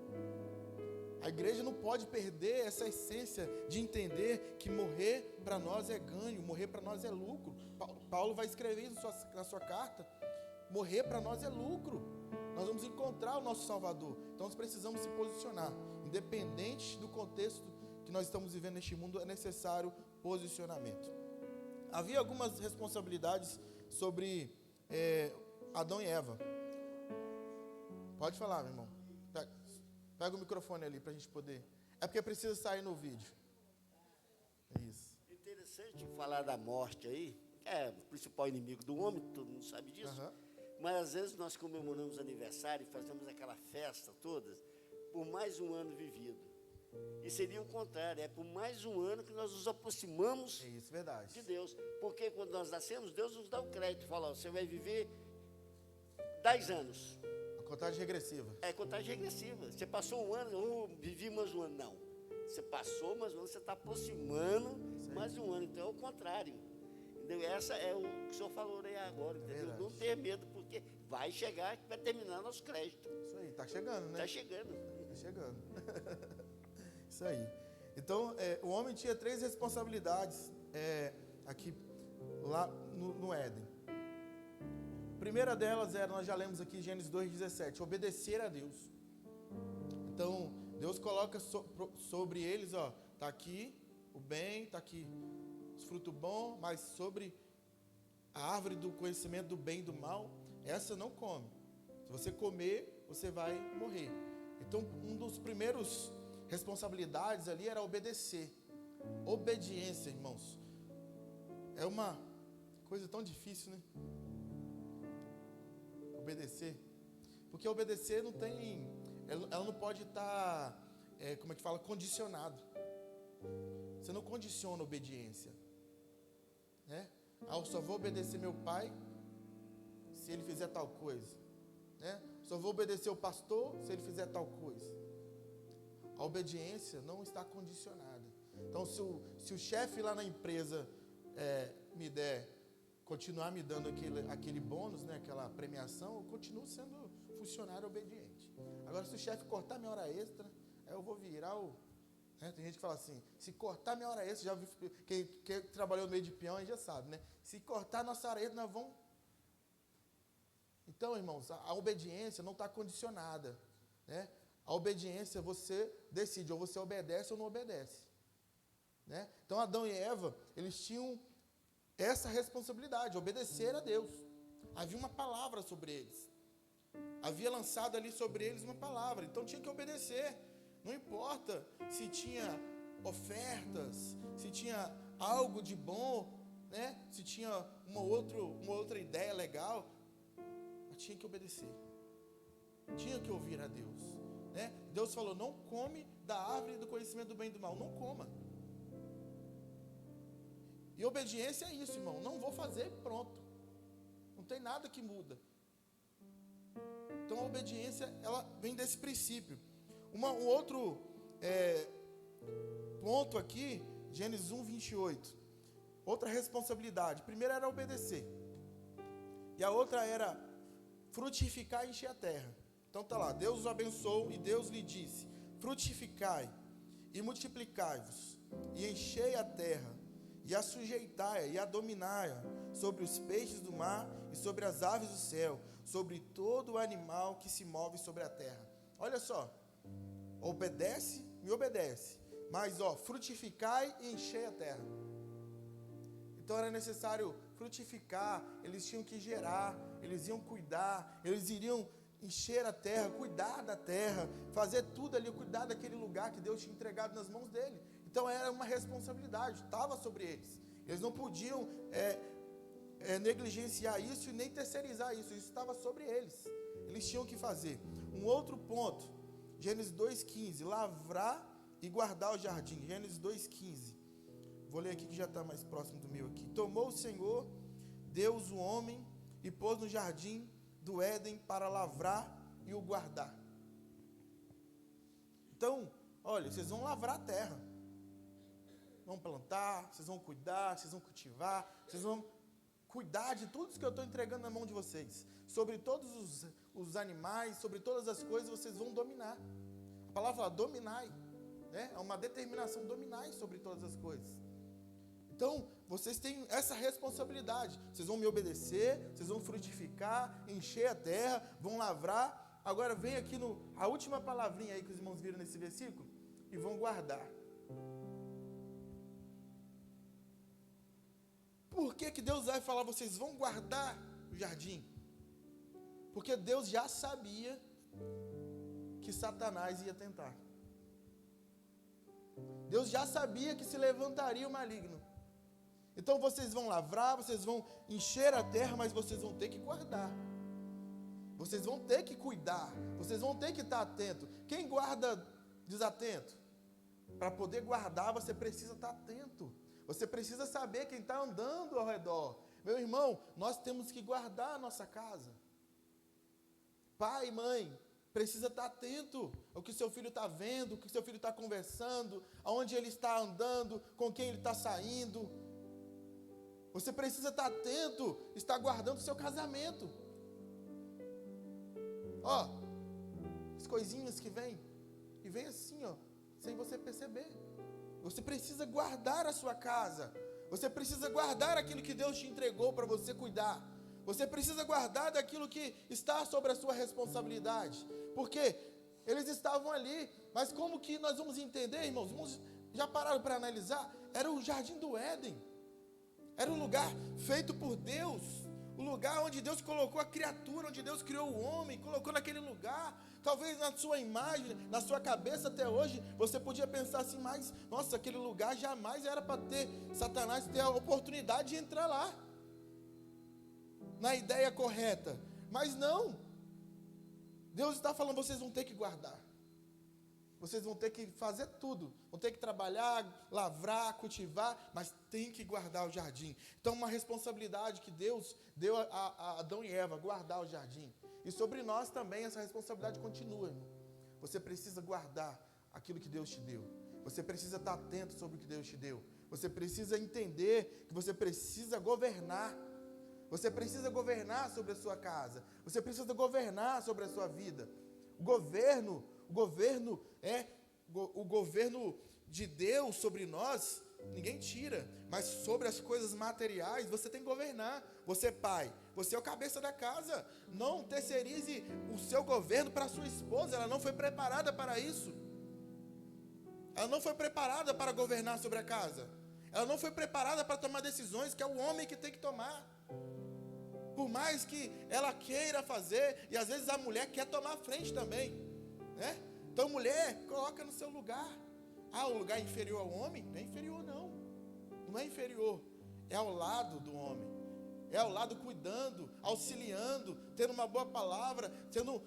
A igreja não pode perder essa essência de entender que morrer para nós é ganho, morrer para nós é lucro. Paulo vai escrever isso na sua carta. Morrer para nós é lucro. Nós vamos encontrar o nosso Salvador. Então nós precisamos se posicionar. Independente do contexto que nós estamos vivendo neste mundo, é necessário posicionamento. Havia algumas responsabilidades sobre Adão e Eva. Pode falar, meu irmão. Pega o microfone ali para a gente poder. É porque precisa sair no vídeo. Isso. Interessante falar da morte aí, que é o principal inimigo do homem, todo mundo sabe disso. Uhum. Mas às vezes nós comemoramos aniversário e fazemos aquela festa toda por mais um ano vivido. E seria o contrário, é por mais um ano que nós nos aproximamos verdade. de Deus. Porque quando nós nascemos, Deus nos dá o crédito. Fala, você vai viver 10 anos. A contagem regressiva. É contagem regressiva. Você passou um ano, vivi mais um ano. Não. Você passou mais um ano, você está aproximando mais um ano. Então é o contrário. Entendeu? Essa é o que o senhor falou aí agora. Entendeu? Não ter medo, porque vai chegar, vai terminar nosso crédito. Isso aí, está chegando, né? Está chegando. Está chegando. Isso aí. Então, o homem tinha 3 responsabilidades aqui, lá no Éden. A primeira delas era, nós já lemos aqui, Gênesis 2,17, obedecer a Deus. Então, Deus coloca sobre eles, está aqui o bem, está aqui os frutos bons, mas sobre a árvore do conhecimento do bem e do mal, essa não come. Se você comer, você vai morrer. Então, um dos primeiros responsabilidades ali era obedecer. Obediência, irmãos. É uma coisa tão difícil, né? Obedecer. Porque obedecer não tem... Ela não pode estar, como é que fala? Condicionado. Você não condiciona a obediência. Né? Eu só vou obedecer meu pai se ele fizer tal coisa. Né? Só vou obedecer o pastor se ele fizer tal coisa. A obediência não está condicionada. Então, se o chefe lá na empresa continuar me dando aquele bônus, né, aquela premiação, eu continuo sendo funcionário obediente. Agora, se o chefe cortar minha hora extra, Aí eu vou virar o... né? Tem gente que fala assim, se cortar minha hora extra, já vi, quem trabalhou no meio de peão aí já sabe, né? Se cortar nossa hora extra, nós vamos... Então, irmãos, a obediência não está condicionada, né? A obediência, você decide, ou você obedece ou não obedece, né? Então, Adão e Eva, eles tinham essa responsabilidade, obedecer a Deus. Havia uma palavra sobre eles. Havia lançado ali sobre eles uma palavra, então tinha que obedecer. Não importa se tinha ofertas, se tinha algo de bom, né? Se tinha uma outra ideia legal, mas tinha que obedecer. Tinha que ouvir a Deus, né? Deus falou, não come da árvore do conhecimento do bem e do mal, não coma. E obediência é isso, irmão, não vou fazer e pronto. Não tem nada que muda. Então a obediência, ela vem desse princípio. Um outro ponto aqui, Gênesis 1, 28. Outra responsabilidade. Primeiro era obedecer. E a outra era frutificar e encher a terra. Então tá lá, Deus os abençoou e Deus lhe disse, frutificai e multiplicai-vos, e enchei a terra, e a sujeitai-a, e a dominai-a, sobre os peixes do mar e sobre as aves do céu, sobre todo o animal que se move sobre a terra. Olha só, obedece, me obedece, mas frutificai e enchei a terra. Então era necessário frutificar, eles tinham que gerar, eles iam cuidar, eles iriam encher a terra, cuidar da terra, fazer tudo ali, cuidar daquele lugar que Deus tinha entregado nas mãos dele. Então era uma responsabilidade, estava sobre eles. Eles não podiam negligenciar isso e nem terceirizar isso estava sobre eles. Eles tinham que fazer. Um outro ponto, Gênesis 2,15, lavrar e guardar o jardim. Gênesis 2,15. Vou ler aqui que já está mais próximo do meu aqui. Tomou o Senhor, Deus o homem, e pôs no jardim do Éden para lavrar e o guardar. Então, olha, vocês vão lavrar a terra. Vão plantar, vocês vão cuidar, vocês vão cultivar, vocês vão cuidar de tudo isso que eu estou entregando na mão de vocês. Sobre todos os animais, sobre todas as coisas, vocês vão dominar. A palavra fala, dominai, né? É uma determinação, dominai sobre todas as coisas. Então, vocês têm essa responsabilidade. Vocês vão me obedecer, vocês vão frutificar, encher a terra, vão lavrar. Agora vem aqui a última palavrinha aí que os irmãos viram nesse versículo, e vão guardar. Por que Deus vai falar, vocês vão guardar o jardim? Porque Deus já sabia que Satanás ia tentar. Deus já sabia que se levantaria o maligno. Então vocês vão lavrar, vocês vão encher a terra, mas vocês vão ter que guardar. Vocês vão ter que cuidar, vocês vão ter que estar atento. Quem guarda desatento? Para poder guardar, você precisa estar atento. Você precisa saber quem está andando ao redor. Meu irmão, nós temos que guardar a nossa casa. Pai, mãe, precisa estar atento ao que seu filho está vendo, o que seu filho está conversando, aonde ele está andando, com quem ele está saindo. Você precisa estar atento, estar guardando o seu casamento. As coisinhas que vêm, e vem assim, sem você perceber. Você precisa guardar a sua casa. Você precisa guardar aquilo que Deus te entregou para você cuidar. Você precisa guardar daquilo que está sobre a sua responsabilidade. Porque eles estavam ali. Mas como que nós vamos entender, irmãos? Irmãos, já pararam para analisar? Era o jardim do Éden. Era um lugar feito por Deus. O lugar onde Deus colocou a criatura, onde Deus criou o homem, colocou naquele lugar. Talvez na sua imagem, na sua cabeça até hoje, você podia pensar assim, mas, nossa, aquele lugar jamais era para ter Satanás ter a oportunidade de entrar lá. Na ideia correta. Mas não. Deus está falando, vocês vão ter que guardar. Vocês vão ter que fazer tudo. Vão ter que trabalhar, lavrar, cultivar, mas tem que guardar o jardim. Então, uma responsabilidade que Deus deu a Adão e Eva, guardar o jardim. E sobre nós também essa responsabilidade continua, irmão. Você precisa guardar aquilo que Deus te deu. Você precisa estar atento sobre o que Deus te deu. Você precisa entender que você precisa governar. Você precisa governar sobre a sua casa. Você precisa governar sobre a sua vida. O governo é O governo de Deus sobre nós, ninguém tira. Mas sobre as coisas materiais, você tem que governar. Você é pai, você é o cabeça da casa. Não terceirize o seu governo para a sua esposa. Ela não foi preparada para isso. Ela não foi preparada para governar sobre a casa. Ela não foi preparada para tomar decisões que é o homem que tem que tomar. Por mais que ela queira fazer, e às vezes a mulher quer tomar a frente também, né? Então, mulher, coloca no seu lugar. O lugar inferior ao homem? Não é inferior, não. Não é inferior. É ao lado do homem. É ao lado cuidando, auxiliando, tendo uma boa palavra, tendo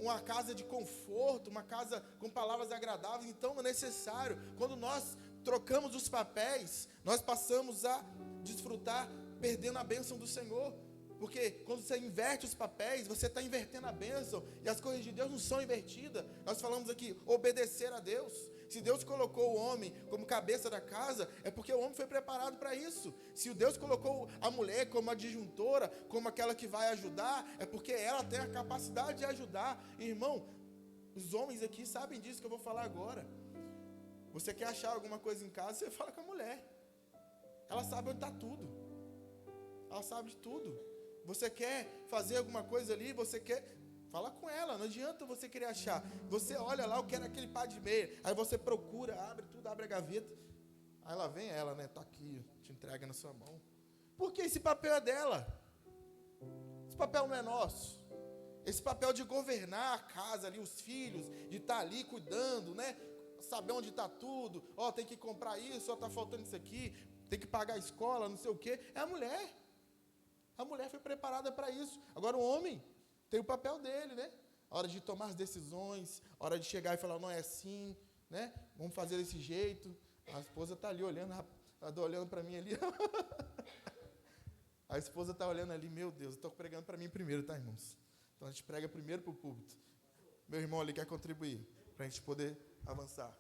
uma casa de conforto, uma casa com palavras agradáveis. Então, é necessário. Quando nós trocamos os papéis, nós passamos a desfrutar, perdendo a bênção do Senhor. Porque quando você inverte os papéis, você está invertendo a bênção. E as coisas de Deus não são invertidas. Nós falamos aqui, obedecer a Deus. Se Deus colocou o homem como cabeça da casa, é porque o homem foi preparado para isso. Se Deus colocou a mulher como adjuntora, como aquela que vai ajudar, é porque ela tem a capacidade de ajudar. Irmão, os homens aqui sabem disso que eu vou falar agora. Você quer achar alguma coisa em casa, você fala com a mulher. Ela sabe onde está tudo. Ela sabe de tudo. Você quer fazer alguma coisa ali, você quer... Fala com ela, não adianta você querer achar. Você olha lá, eu quero aquele par de meia. Aí você procura, abre tudo, abre a gaveta. Aí lá vem ela, né? Tá aqui, te entrega na sua mão. Porque esse papel é dela. Esse papel não é nosso. Esse papel de governar a casa ali, os filhos, de estar ali cuidando, né? Saber onde está tudo. Tem que comprar isso, está faltando isso aqui. Tem que pagar a escola, não sei o quê. É a mulher. A mulher foi preparada para isso. Agora o homem tem o papel dele, né? A hora de tomar as decisões, a hora de chegar e falar, não é assim, né? Vamos fazer desse jeito. A esposa está ali olhando, está olhando para mim ali. A esposa está olhando ali, meu Deus, estou pregando para mim primeiro, tá, irmãos? Então a gente prega primeiro para o púlpito. Meu irmão ali quer contribuir, para a gente poder avançar.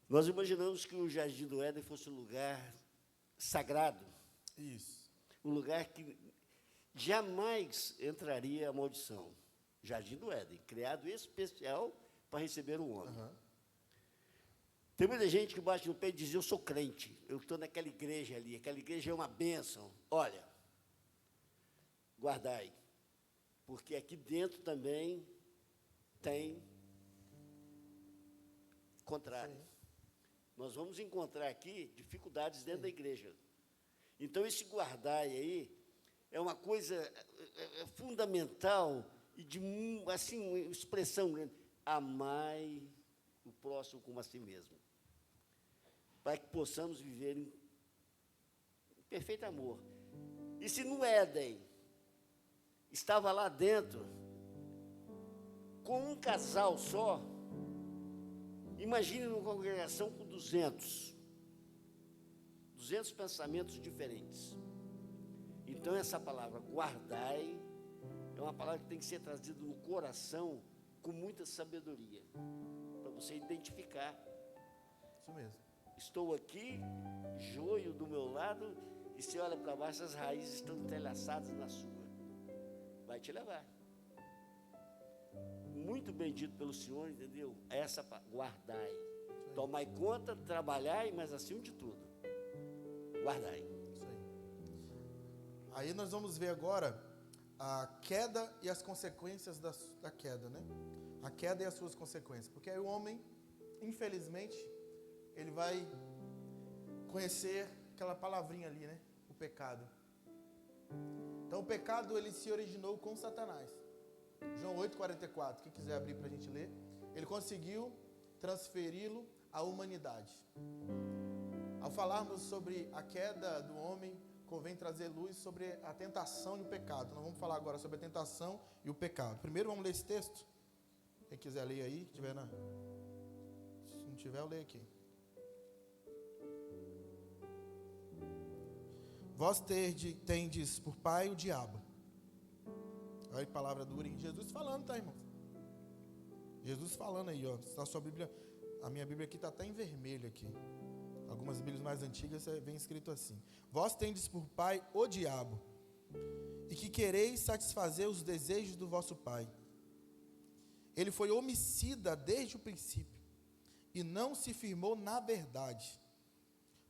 Nós imaginamos que o Jardim do Éden fosse um lugar sagrado. Isso. Um lugar que jamais entraria a maldição. Jardim do Éden, criado especial para receber o homem. Uhum. Tem muita gente que bate no peito e diz, eu sou crente, eu estou naquela igreja ali, aquela igreja é uma bênção. Olha, guardai, porque aqui dentro também tem contrário. Sim. Nós vamos encontrar aqui dificuldades dentro da igreja. Então, esse guardai aí é uma coisa fundamental e de, assim, uma expressão grande. Amai o próximo como a si mesmo. Para que possamos viver em perfeito amor. E se no Éden estava lá dentro, com um casal só, imagine uma congregação com 200 pensamentos diferentes. Então, essa palavra, guardai, é uma palavra que tem que ser trazida no coração com muita sabedoria, para você identificar. Isso mesmo. Estou aqui, joio do meu lado, e você olha para baixo, as raízes estão entrelaçadas na sua. Vai te levar. Muito bendito pelo Senhor, entendeu? Essa, guardai. Tomai conta, trabalhai, mas acima de tudo, guardai. Isso aí. Aí nós vamos ver agora a queda e as consequências da queda, né? A queda e as suas consequências. Porque aí o homem, infelizmente, ele vai conhecer aquela palavrinha ali, né? O pecado. Então, o pecado, ele se originou com Satanás. João 8,44, quem quiser abrir para a gente ler. Ele conseguiu transferi-lo à humanidade. Ao falarmos sobre a queda do homem, convém trazer luz sobre a tentação e o pecado. Nós vamos falar agora sobre a tentação e o pecado. Primeiro vamos ler esse texto. Quem quiser ler aí, que tiver se não tiver, eu leio aqui. Vós tendes por pai o diabo. Olha que palavra dura, hein? Jesus falando, tá, irmão? Jesus falando aí, ó. Na sua Bíblia, a minha Bíblia aqui está até em vermelho aqui. Algumas Bíblias mais antigas vem escrito assim: Vós tendes por pai o diabo, e que quereis satisfazer os desejos do vosso pai. Ele foi homicida desde o princípio, e não se firmou na verdade,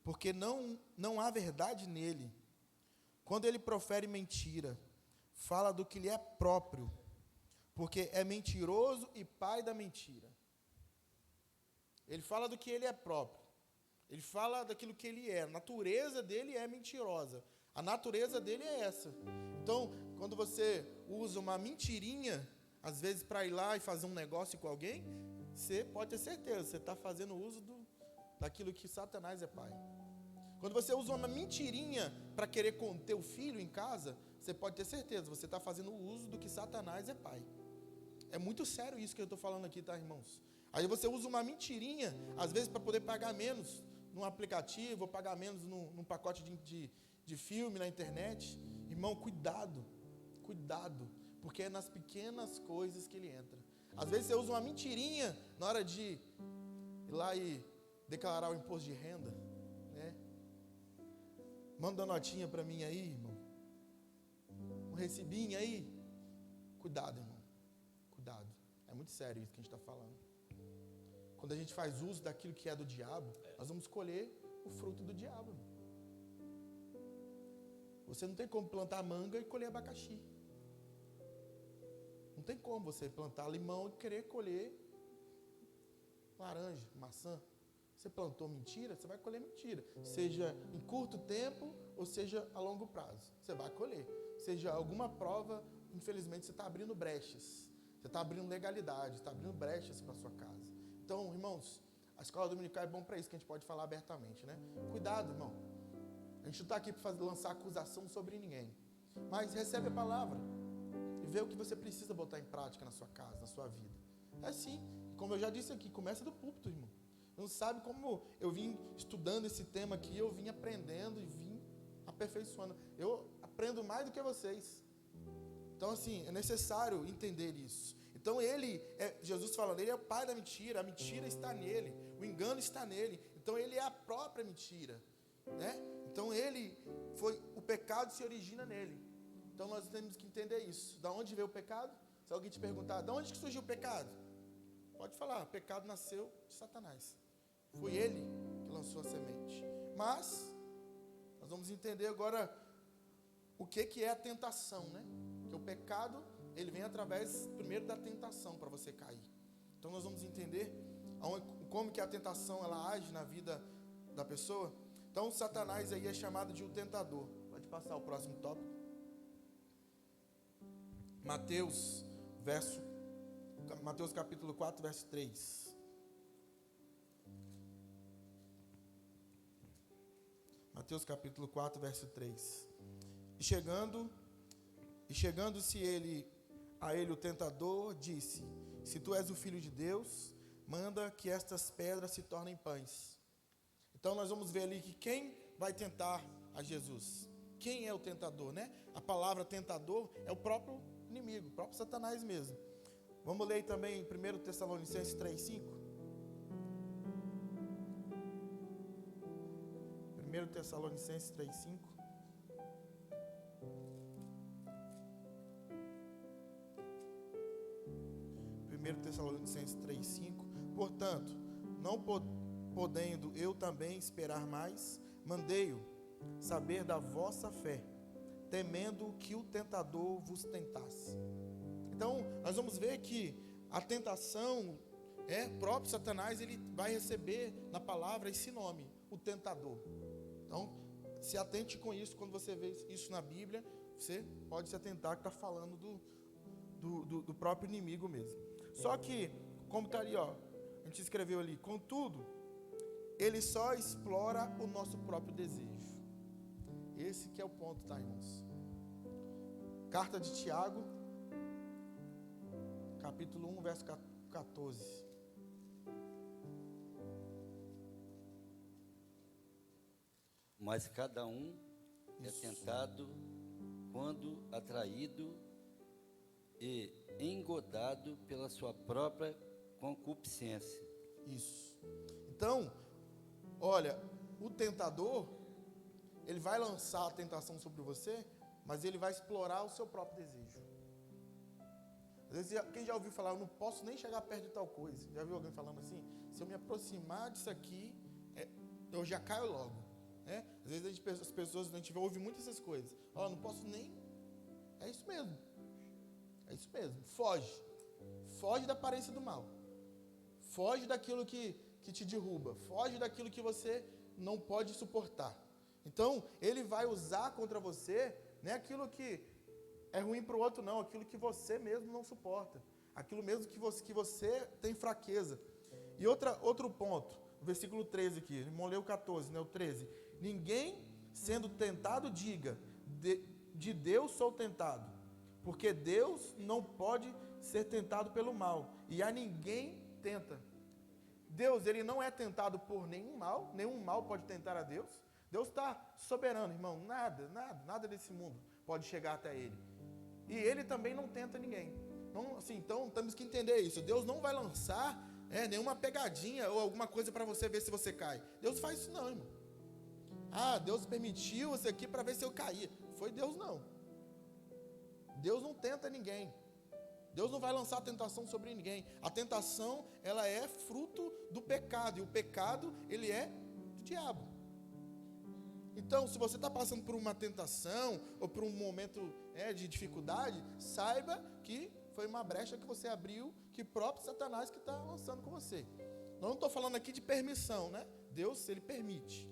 porque não há verdade nele. Quando ele profere mentira, fala do que lhe é próprio, porque é mentiroso e pai da mentira. Ele fala do que ele é próprio. Ele fala daquilo que ele é. A natureza dele é mentirosa. A natureza dele é essa. Então, quando você usa uma mentirinha, às vezes para ir lá e fazer um negócio com alguém, você pode ter certeza, você está fazendo uso daquilo que Satanás é pai. Quando você usa uma mentirinha para querer conter o filho em casa, você pode ter certeza, você está fazendo uso do que Satanás é pai. É muito sério isso que eu estou falando aqui, tá, irmãos? Aí você usa uma mentirinha, às vezes para poder pagar menos num aplicativo, ou pagar menos num pacote de filme na internet. Irmão, cuidado, porque é nas pequenas coisas que ele entra. Às vezes você usa uma mentirinha na hora de ir lá e declarar o imposto de renda, né? Manda uma notinha para mim aí, irmão. Um recibinho aí. Cuidado, irmão. Cuidado. É muito sério isso que a gente está falando. Quando a gente faz uso daquilo que é do diabo, nós vamos colher o fruto do diabo, irmão. Você não tem como plantar manga e colher abacaxi. Não tem como você plantar limão e querer colher laranja, maçã. Você plantou mentira, você vai colher mentira. Seja em curto tempo ou seja a longo prazo. Você vai colher. Seja alguma prova, infelizmente você está abrindo brechas. Você está abrindo legalidade, está abrindo brechas para a sua casa. Então, irmãos, a escola dominical é bom para isso, que a gente pode falar abertamente, né? Cuidado, irmão. A gente não está aqui para lançar acusação sobre ninguém. Mas recebe a palavra. E vê o que você precisa botar em prática na sua casa, na sua vida. É assim, como eu já disse aqui, começa do púlpito, irmão. Não sabe como eu vim estudando esse tema aqui, eu vim aprendendo e vim aperfeiçoando. Eu aprendo mais do que vocês. Então, assim, é necessário entender isso. Então, Jesus falando, ele é o pai da mentira, a mentira está nele, o engano está nele. Então, ele é a própria mentira, né? Então, o pecado se origina nele. Então, nós temos que entender isso. Da onde veio o pecado? Se alguém te perguntar, de onde que surgiu o pecado? Pode falar, o pecado nasceu de Satanás. Foi ele que lançou a semente. Mas, nós vamos entender agora o que é a tentação, né? Porque o pecado, ele vem através, primeiro, da tentação para você cair. Então, nós vamos entender como que a tentação, ela age na vida da pessoa. Então, Satanás aí é chamado de o tentador. Pode passar o próximo tópico. Mateus capítulo 4, verso 3. Mateus capítulo 4, verso 3. E chegando-se a ele o tentador, disse: se tu és o filho de Deus, manda que estas pedras se tornem pães. Então nós vamos ver ali que quem vai tentar a Jesus? Quem é o tentador, né? A palavra tentador é o próprio inimigo, o próprio Satanás mesmo. Vamos ler também em 1 Tessalonicenses 3:5. 1 Tessalonicenses 3:5. Tessalonicenses 3:5. Portanto, não podendo eu também esperar mais, mandei-o saber da vossa fé, temendo que o tentador vos tentasse. Então, nós vamos ver que a tentação, próprio Satanás, ele vai receber na palavra esse nome, o tentador. Então, se atente com isso, quando você vê isso na Bíblia, você pode se atentar que está falando do próprio inimigo mesmo. Só que, como está ali, a gente escreveu ali, contudo, ele só explora o nosso próprio desejo. Esse que é o ponto, tá, irmãos? Carta de Tiago, capítulo 1, verso 14. Mas cada um é tentado quando atraído e engodado pela sua própria concupiscência. Isso. Então, olha, o tentador, ele vai lançar a tentação sobre você mas ele vai explorar o seu próprio desejo. Às vezes, quem já ouviu falar, eu não posso nem chegar perto de tal coisa? Já viu alguém falando assim? Se eu me aproximar disso aqui, eu já caio logo. Né? Às vezes as pessoas, a gente ouve muito essas coisas. Ó, não posso nem... É isso mesmo. É isso mesmo. Foge. Foge da aparência do mal. Foge daquilo que te derruba. Foge daquilo que você não pode suportar. Então, ele vai usar contra você, não é aquilo que é ruim para o outro, não. Aquilo que você mesmo não suporta. Aquilo mesmo que você tem fraqueza. E outro ponto, o versículo 13 aqui. Irmão, leu o 14, né? O 13. Ninguém sendo tentado diga, de Deus sou tentado. Porque Deus não pode ser tentado pelo mal. E a ninguém tenta. Deus, ele não é tentado por nenhum mal pode tentar a Deus. Deus está soberano, irmão, nada desse mundo pode chegar até ele. E ele também não tenta ninguém. Então, temos que entender isso. Deus não vai lançar nenhuma pegadinha ou alguma coisa para você ver se você cai. Deus faz isso não, irmão. Deus permitiu isso aqui para ver se eu caía. Foi Deus não. Deus não tenta ninguém. Deus não vai lançar a tentação sobre ninguém. A tentação, ela é fruto do pecado. E o pecado, ele é do diabo. Então, se você está passando por uma tentação, ou por um momento de dificuldade, saiba que foi uma brecha que você abriu, que próprio Satanás que está lançando com você. Não estou falando aqui de permissão, né? Deus, ele permite.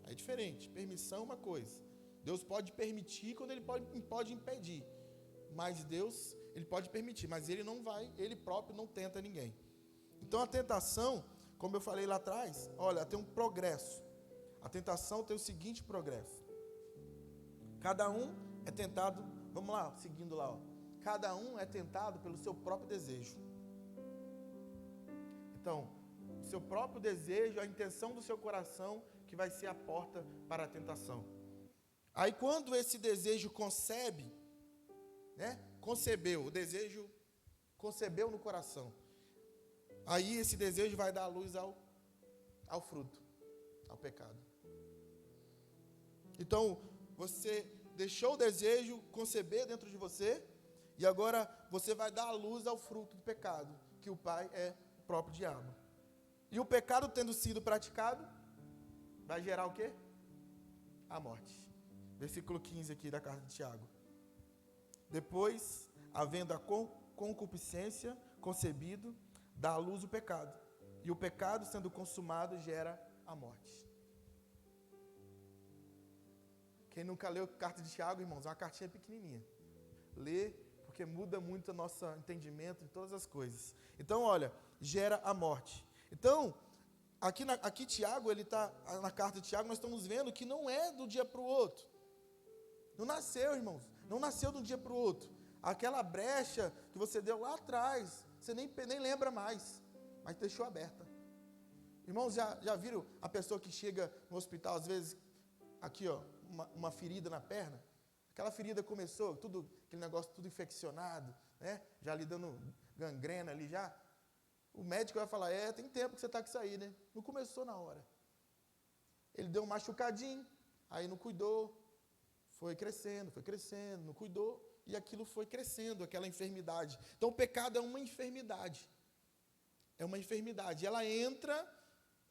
É diferente. Permissão é uma coisa. Deus pode permitir quando ele pode impedir. Mas Deus, ele pode permitir, mas ele próprio não tenta ninguém. Então a tentação, como eu falei lá atrás, olha, tem um progresso. A tentação tem o seguinte progresso. Cada um é tentado, vamos lá, seguindo lá, ó. Cada um é tentado pelo seu próprio desejo. Então, o seu próprio desejo, a intenção do seu coração, que vai ser a porta para a tentação. Aí quando esse desejo concebe, concebeu, o desejo concebeu no coração. Aí esse desejo vai dar luz ao fruto, ao pecado. Então, você deixou o desejo conceber dentro de você, e agora você vai dar a luz ao fruto do pecado, que o pai é o próprio diabo. E o pecado tendo sido praticado, vai gerar o quê? A morte. Versículo 15 aqui da carta de Tiago. Depois, havendo a concupiscência concebido, dá à luz o pecado. E o pecado, sendo consumado, gera a morte. Quem nunca leu a carta de Tiago, irmãos, é uma cartinha pequenininha. Lê, porque muda muito o nosso entendimento de todas as coisas. Então, olha, gera a morte. Então, aqui Tiago, ele está na carta de Tiago, nós estamos vendo que não é do dia para o outro. Não nasceu, irmãos. Não nasceu de um dia para o outro. Aquela brecha que você deu lá atrás, você nem lembra mais, mas deixou aberta. Irmãos, já viram a pessoa que chega no hospital, às vezes, aqui, ó, uma ferida na perna? Aquela ferida começou, aquele negócio tudo infeccionado, né? Já lhe dando gangrena ali já. O médico vai falar, tem tempo que você está com isso aí, né? Não começou na hora. Ele deu um machucadinho, aí não cuidou, foi crescendo, não cuidou, e aquilo foi crescendo, aquela enfermidade. Então, o pecado é uma enfermidade. É uma enfermidade.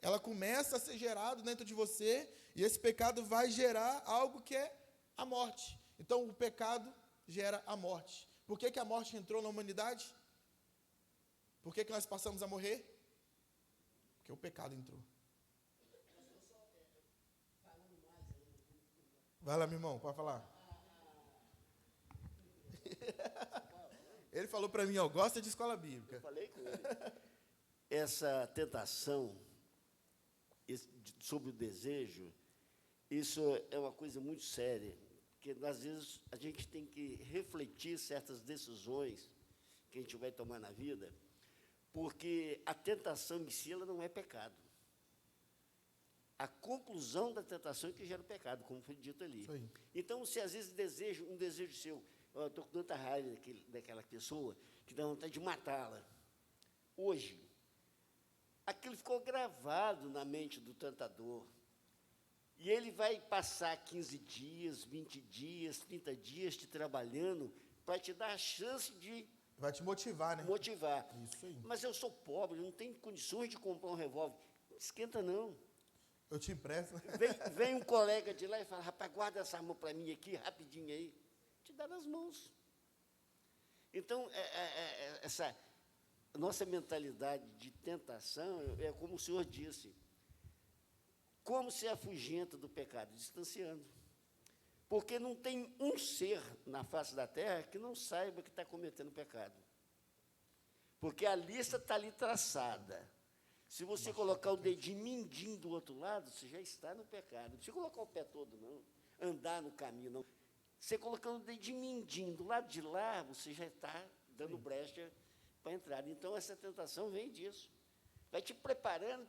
Ela começa a ser gerada dentro de você, e esse pecado vai gerar algo que é a morte. Então, o pecado gera a morte. Por que a morte entrou na humanidade? Por que nós passamos a morrer? Porque o pecado entrou. Vai lá, meu irmão, pode falar. Ele falou para mim, gosta de escola bíblica. Eu falei com ele. Essa tentação sobre o desejo, isso é uma coisa muito séria, porque às vezes a gente tem que refletir certas decisões que a gente vai tomar na vida, porque a tentação em si ela não é pecado. A conclusão da tentação é que gera o pecado, como foi dito ali. Então, se às vezes um desejo seu, eu estou com tanta raiva daquela pessoa, que dá vontade de matá-la. Hoje, aquilo ficou gravado na mente do tentador. E ele vai passar 15 dias, 20 dias, 30 dias te trabalhando para te dar a chance de Vai te motivar, né? motivar. Isso aí. Mas eu sou pobre, não tenho condições de comprar um revólver. Não esquenta, não. Eu te empresto, né? Vem um colega de lá e fala, rapaz, guarda essa arma para mim aqui, rapidinho aí. Te dá nas mãos. Então, essa nossa mentalidade de tentação é como o Senhor disse. Como se afugenta do pecado? Distanciando. Porque não tem um ser na face da terra que não saiba que está cometendo pecado. Porque a lista está ali traçada. Se você colocar o dedinho mindinho do outro lado, você já está no pecado. Não precisa colocar o pé todo, não. Andar no caminho, não. Você colocando o dedinho mindinho do lado de lá, você já está dando brecha para a entrada. Então, essa tentação vem disso. Vai te preparando.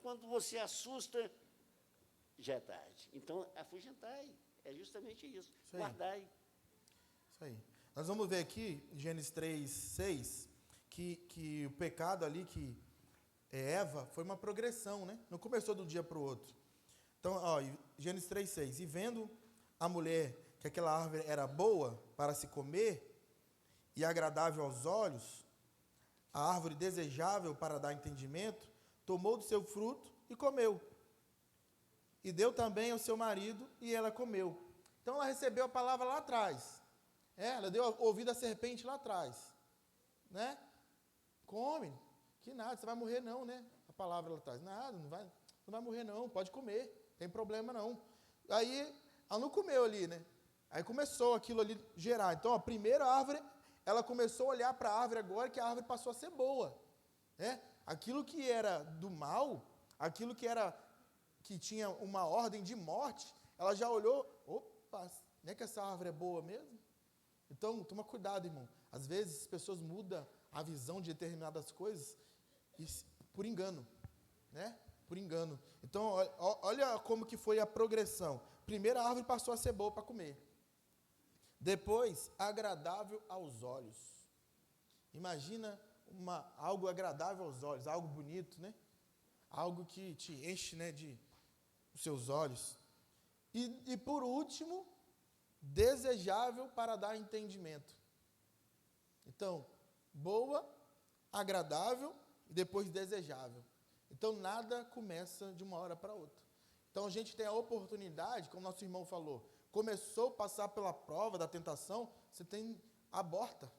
Quando você assusta, já é tarde. Então, afugentai. É justamente isso. Isso aí. Guardai. Isso aí. Nós vamos ver aqui, em Gênesis 3:6, que o pecado ali, que Eva, foi uma progressão, né? Não começou de um dia para o outro. Então, ó, Gênesis 3:6. E vendo a mulher que aquela árvore era boa para se comer e agradável aos olhos, a árvore desejável para dar entendimento, tomou do seu fruto e comeu. E deu também ao seu marido, e ela comeu. Então, ela recebeu a palavra lá atrás. Ela deu ouvido à serpente lá atrás. Né? Come, que nada, você vai morrer não, né? A palavra lá atrás. Nada, não vai morrer não, pode comer, tem problema não. Aí, ela não comeu ali, né? Aí começou aquilo ali gerar. Então, a primeira árvore, ela começou a olhar para a árvore agora, que a árvore passou a ser boa. Né? Aquilo que era do mal, aquilo que tinha uma ordem de morte, ela já olhou, opa, não é que essa árvore é boa mesmo? Então, toma cuidado, irmão. Às vezes, as pessoas mudam a visão de determinadas coisas por engano, né? Por engano. Então, olha como que foi a progressão. Primeiro, a árvore passou a ser boa para comer. Depois, agradável aos olhos. Imagina algo agradável aos olhos, algo bonito, né? Algo que te enche, né, os seus olhos. E por último, desejável para dar entendimento. Então, boa, agradável e depois desejável. Então, nada começa de uma hora para outra. Então, a gente tem a oportunidade, como nosso irmão falou, começou a passar pela prova da tentação, aborta.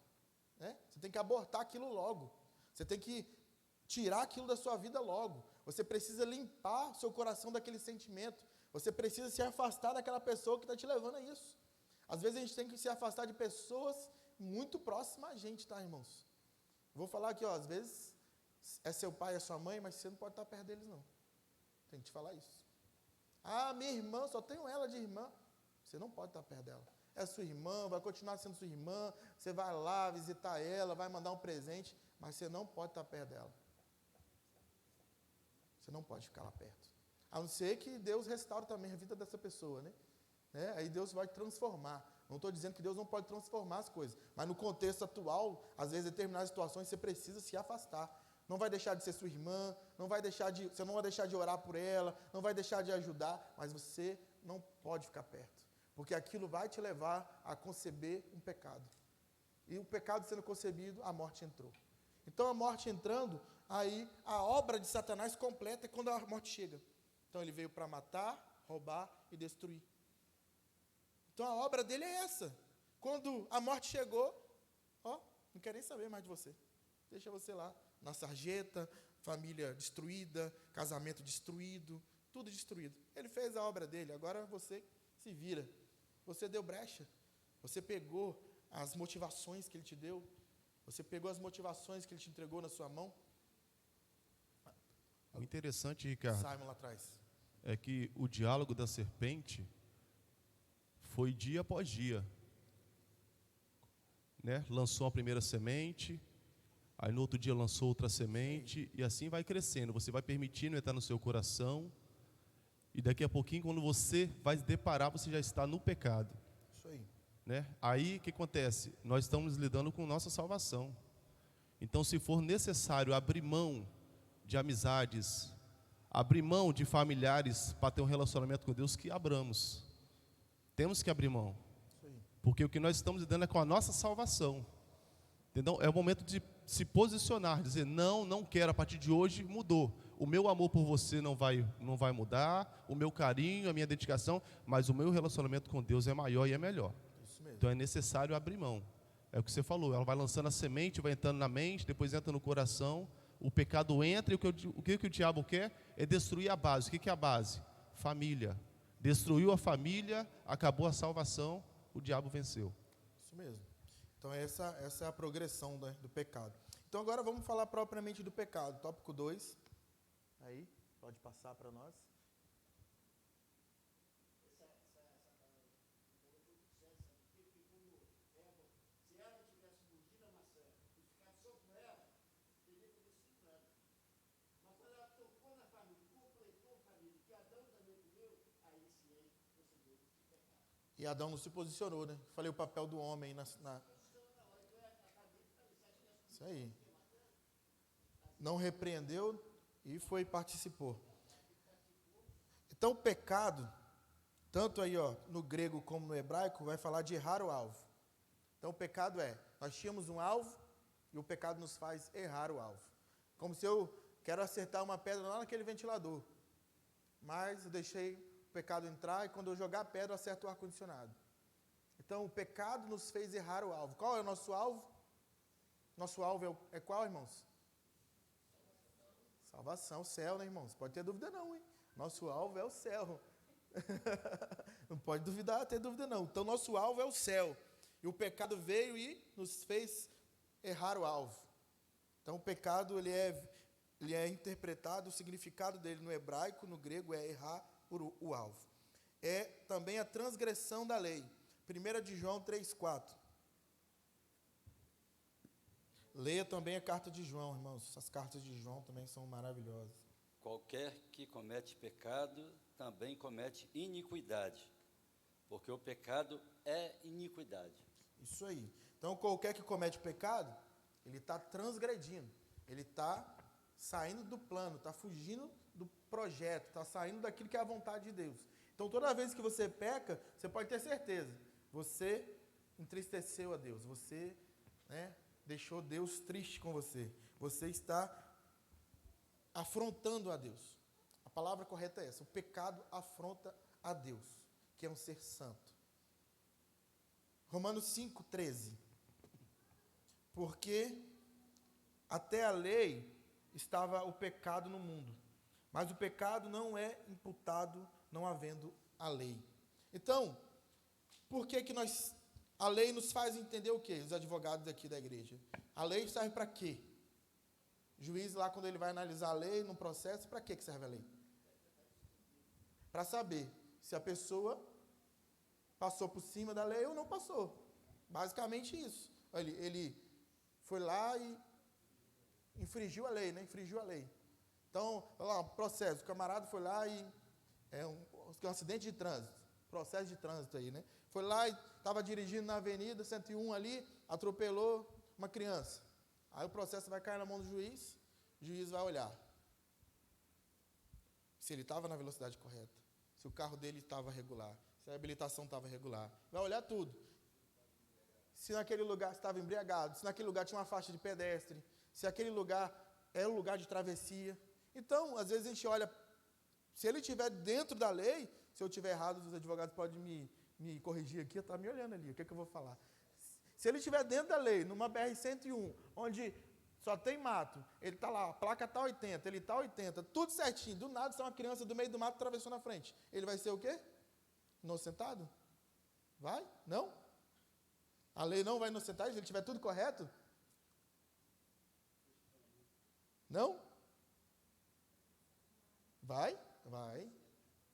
Né? Você tem que abortar aquilo logo. Você tem que tirar aquilo da sua vida logo. Você precisa limpar seu coração daquele sentimento. Você precisa se afastar daquela pessoa que está te levando a isso. Às vezes a gente tem que se afastar de pessoas muito próximas a gente, tá, irmãos? Vou falar aqui, ó, às vezes é seu pai, é sua mãe, mas você não pode estar perto deles, não. Tem que te falar isso. Ah, minha irmã, só tenho ela de irmã. Você não pode estar perto dela. É sua irmã, vai continuar sendo sua irmã, você vai lá visitar ela, vai mandar um presente, mas você não pode estar perto dela. Você não pode ficar lá perto. A não ser que Deus restaure também a vida dessa pessoa, né? Aí Deus vai transformar. Não estou dizendo que Deus não pode transformar as coisas, mas no contexto atual, às vezes, em determinadas situações, você precisa se afastar. Não vai deixar de ser sua irmã, você não vai deixar de orar por ela, não vai deixar de ajudar, mas você não pode ficar perto, porque aquilo vai te levar a conceber um pecado. E o pecado sendo concebido, a morte entrou. Então, a morte entrando, aí a obra de Satanás completa é quando a morte chega. Então, ele veio para matar, roubar e destruir. Então, a obra dele é essa. Quando a morte chegou, não quer nem saber mais de você. Deixa você lá, na sarjeta, família destruída, casamento destruído, tudo destruído. Ele fez a obra dele, agora você se vira. Você deu brecha. Você pegou as motivações que ele te deu. Você pegou as motivações que ele te entregou na sua mão. O interessante, Ricardo, Simon lá atrás. é que o diálogo da serpente foi dia após dia. Né? Lançou a primeira semente, aí no outro dia lançou outra semente, e assim vai crescendo. Você vai permitindo entrar no seu coração, e daqui a pouquinho, quando você vai se deparar, você já está no pecado. Isso aí. Né? Aí, o que acontece? Nós estamos lidando com nossa salvação. Então, se for necessário abrir mão de amizades, abrir mão de familiares para ter um relacionamento com Deus, que abramos. Temos que abrir mão. Porque o que nós estamos lidando é com a nossa salvação. Entendeu? É o momento de se posicionar, dizer, não quero, a partir de hoje mudou. O meu amor por você não vai mudar, o meu carinho, a minha dedicação, mas o meu relacionamento com Deus é maior e é melhor. Isso mesmo. Então é necessário abrir mão. É o que você falou, ela vai lançando a semente, vai entrando na mente, depois entra no coração, o pecado entra e o que o diabo quer é destruir a base. O que é a base? Família. Destruiu a família, acabou a salvação, o diabo venceu. Isso mesmo. Então essa é a progressão do pecado. Então agora vamos falar propriamente do pecado. Tópico 2. Aí, pode passar para nós. E Adão não se posicionou, né? Falei o papel do homem na... Isso aí. Não repreendeu e participou. Então o pecado, tanto aí no grego como no hebraico, vai falar de errar o alvo. Então o pecado nós tínhamos um alvo e o pecado nos faz errar o alvo. Como se eu quero acertar uma pedra lá naquele ventilador, mas eu deixei o pecado entrar e quando eu jogar a pedra eu acerto o ar-condicionado. Então o pecado nos fez errar o alvo. Qual é o nosso alvo? Nosso alvo é qual, irmãos? Salvação, o céu, né, irmãos? Pode ter dúvida não, hein? Nosso alvo é o céu. Não pode ter dúvida não. Então nosso alvo é o céu. E o pecado veio e nos fez errar o alvo. Então o pecado ele é interpretado, o significado dele no hebraico, no grego é errar o alvo. É também a transgressão da lei. 1 de João 3,4. Leia também a carta de João, irmãos. As cartas de João também são maravilhosas. Qualquer que comete pecado também comete iniquidade, porque o pecado é iniquidade. Isso aí. Então, qualquer que comete pecado, ele está transgredindo, ele está saindo do plano, está fugindo do projeto, está saindo daquilo que é a vontade de Deus. Então, toda vez que você peca, você pode ter certeza, você entristeceu a Deus, você deixou Deus triste com você, você está afrontando a Deus. A palavra correta é essa, o pecado afronta a Deus, que é um ser santo. Romanos 5,13. Porque até a lei estava o pecado no mundo, mas o pecado não é imputado não havendo a lei. Então, por que a lei nos faz entender o quê? Os advogados aqui da igreja. A lei serve para quê? O juiz lá, quando ele vai analisar a lei, no processo, para que serve a lei? Para saber se a pessoa passou por cima da lei ou não passou. Basicamente isso. Ele foi lá e infringiu a lei, né? Infringiu a lei. Então, lá, processo, o camarada foi lá e um acidente de trânsito, processo de trânsito aí, né? Foi lá e estava dirigindo na avenida 101 ali, atropelou uma criança. Aí o processo vai cair na mão do juiz, o juiz vai olhar se ele estava na velocidade correta, se o carro dele estava regular, se a habilitação estava regular, vai olhar tudo. Se naquele lugar estava embriagado, se naquele lugar tinha uma faixa de pedestre, se aquele lugar é um lugar de travessia. Então, às vezes a gente olha, se ele estiver dentro da lei, se eu estiver errado, os advogados podem me corrigir aqui, está me olhando ali, o que eu vou falar? Se ele estiver dentro da lei, numa BR-101, onde só tem mato, ele está lá, a placa está 80, ele está 80, tudo certinho, do nada, se uma criança do meio do mato atravessou na frente, ele vai ser o quê? Inocentado? Vai? Não? A lei não vai inocentar se ele tiver tudo correto? Não? Vai?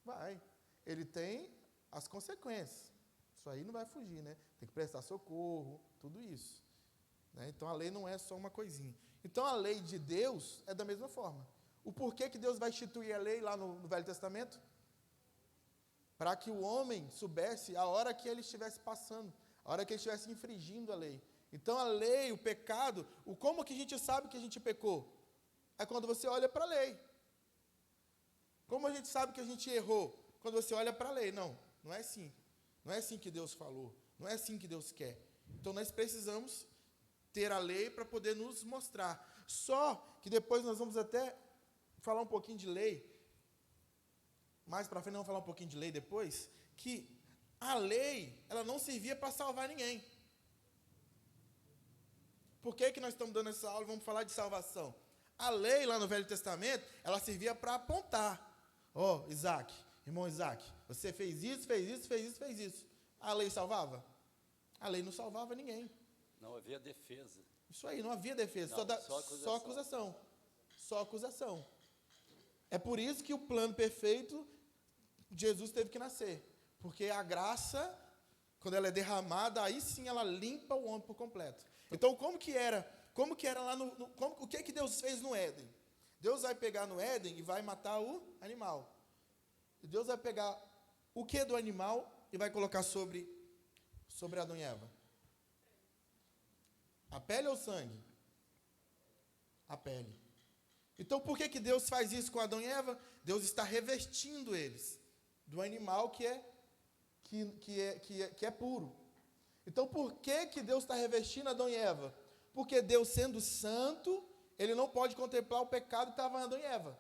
Vai. Ele tem as consequências. Isso aí não vai fugir, né? Tem que prestar socorro, tudo isso. Né? Então, a lei não é só uma coisinha. Então, a lei de Deus é da mesma forma. O porquê que Deus vai instituir a lei lá no Velho Testamento? Para que o homem soubesse a hora que ele estivesse passando, a hora que ele estivesse infringindo a lei. Então, a lei, o pecado, como que a gente sabe que a gente pecou? É quando você olha para a lei. Como a gente sabe que a gente errou? Quando você olha para a lei. Não, não é assim. Não é assim que Deus falou. Não é assim que Deus quer. Então, nós precisamos ter a lei para poder nos mostrar. Só que depois nós vamos até falar um pouquinho de lei. Mais para frente, nós vamos falar um pouquinho de lei depois. Que a lei, ela não servia para salvar ninguém. Por que nós estamos dando essa aula? Vamos falar de salvação. A lei, lá no Velho Testamento, ela servia para apontar. Ó, Isaac, irmão Isaac, você fez isso, fez isso, fez isso, fez isso. A lei salvava? A lei não salvava ninguém. Não havia defesa. Isso aí, não havia defesa, Não, só acusação. Só acusação. É por isso que o plano perfeito, Jesus teve que nascer. Porque a graça, quando ela é derramada, aí sim ela limpa o homem por completo. Então, como que era lá o que Deus fez no Éden? Deus vai pegar no Éden e vai matar o animal. E Deus vai pegar o que do animal e vai colocar sobre Adão e Eva? A pele ou o sangue? A pele. Então, por que Deus faz isso com Adão e Eva? Deus está revestindo eles do animal que é puro. Então, por que Deus está revestindo Adão e Eva? Porque Deus, sendo santo, Ele não pode contemplar o pecado que estava em Adão e Eva.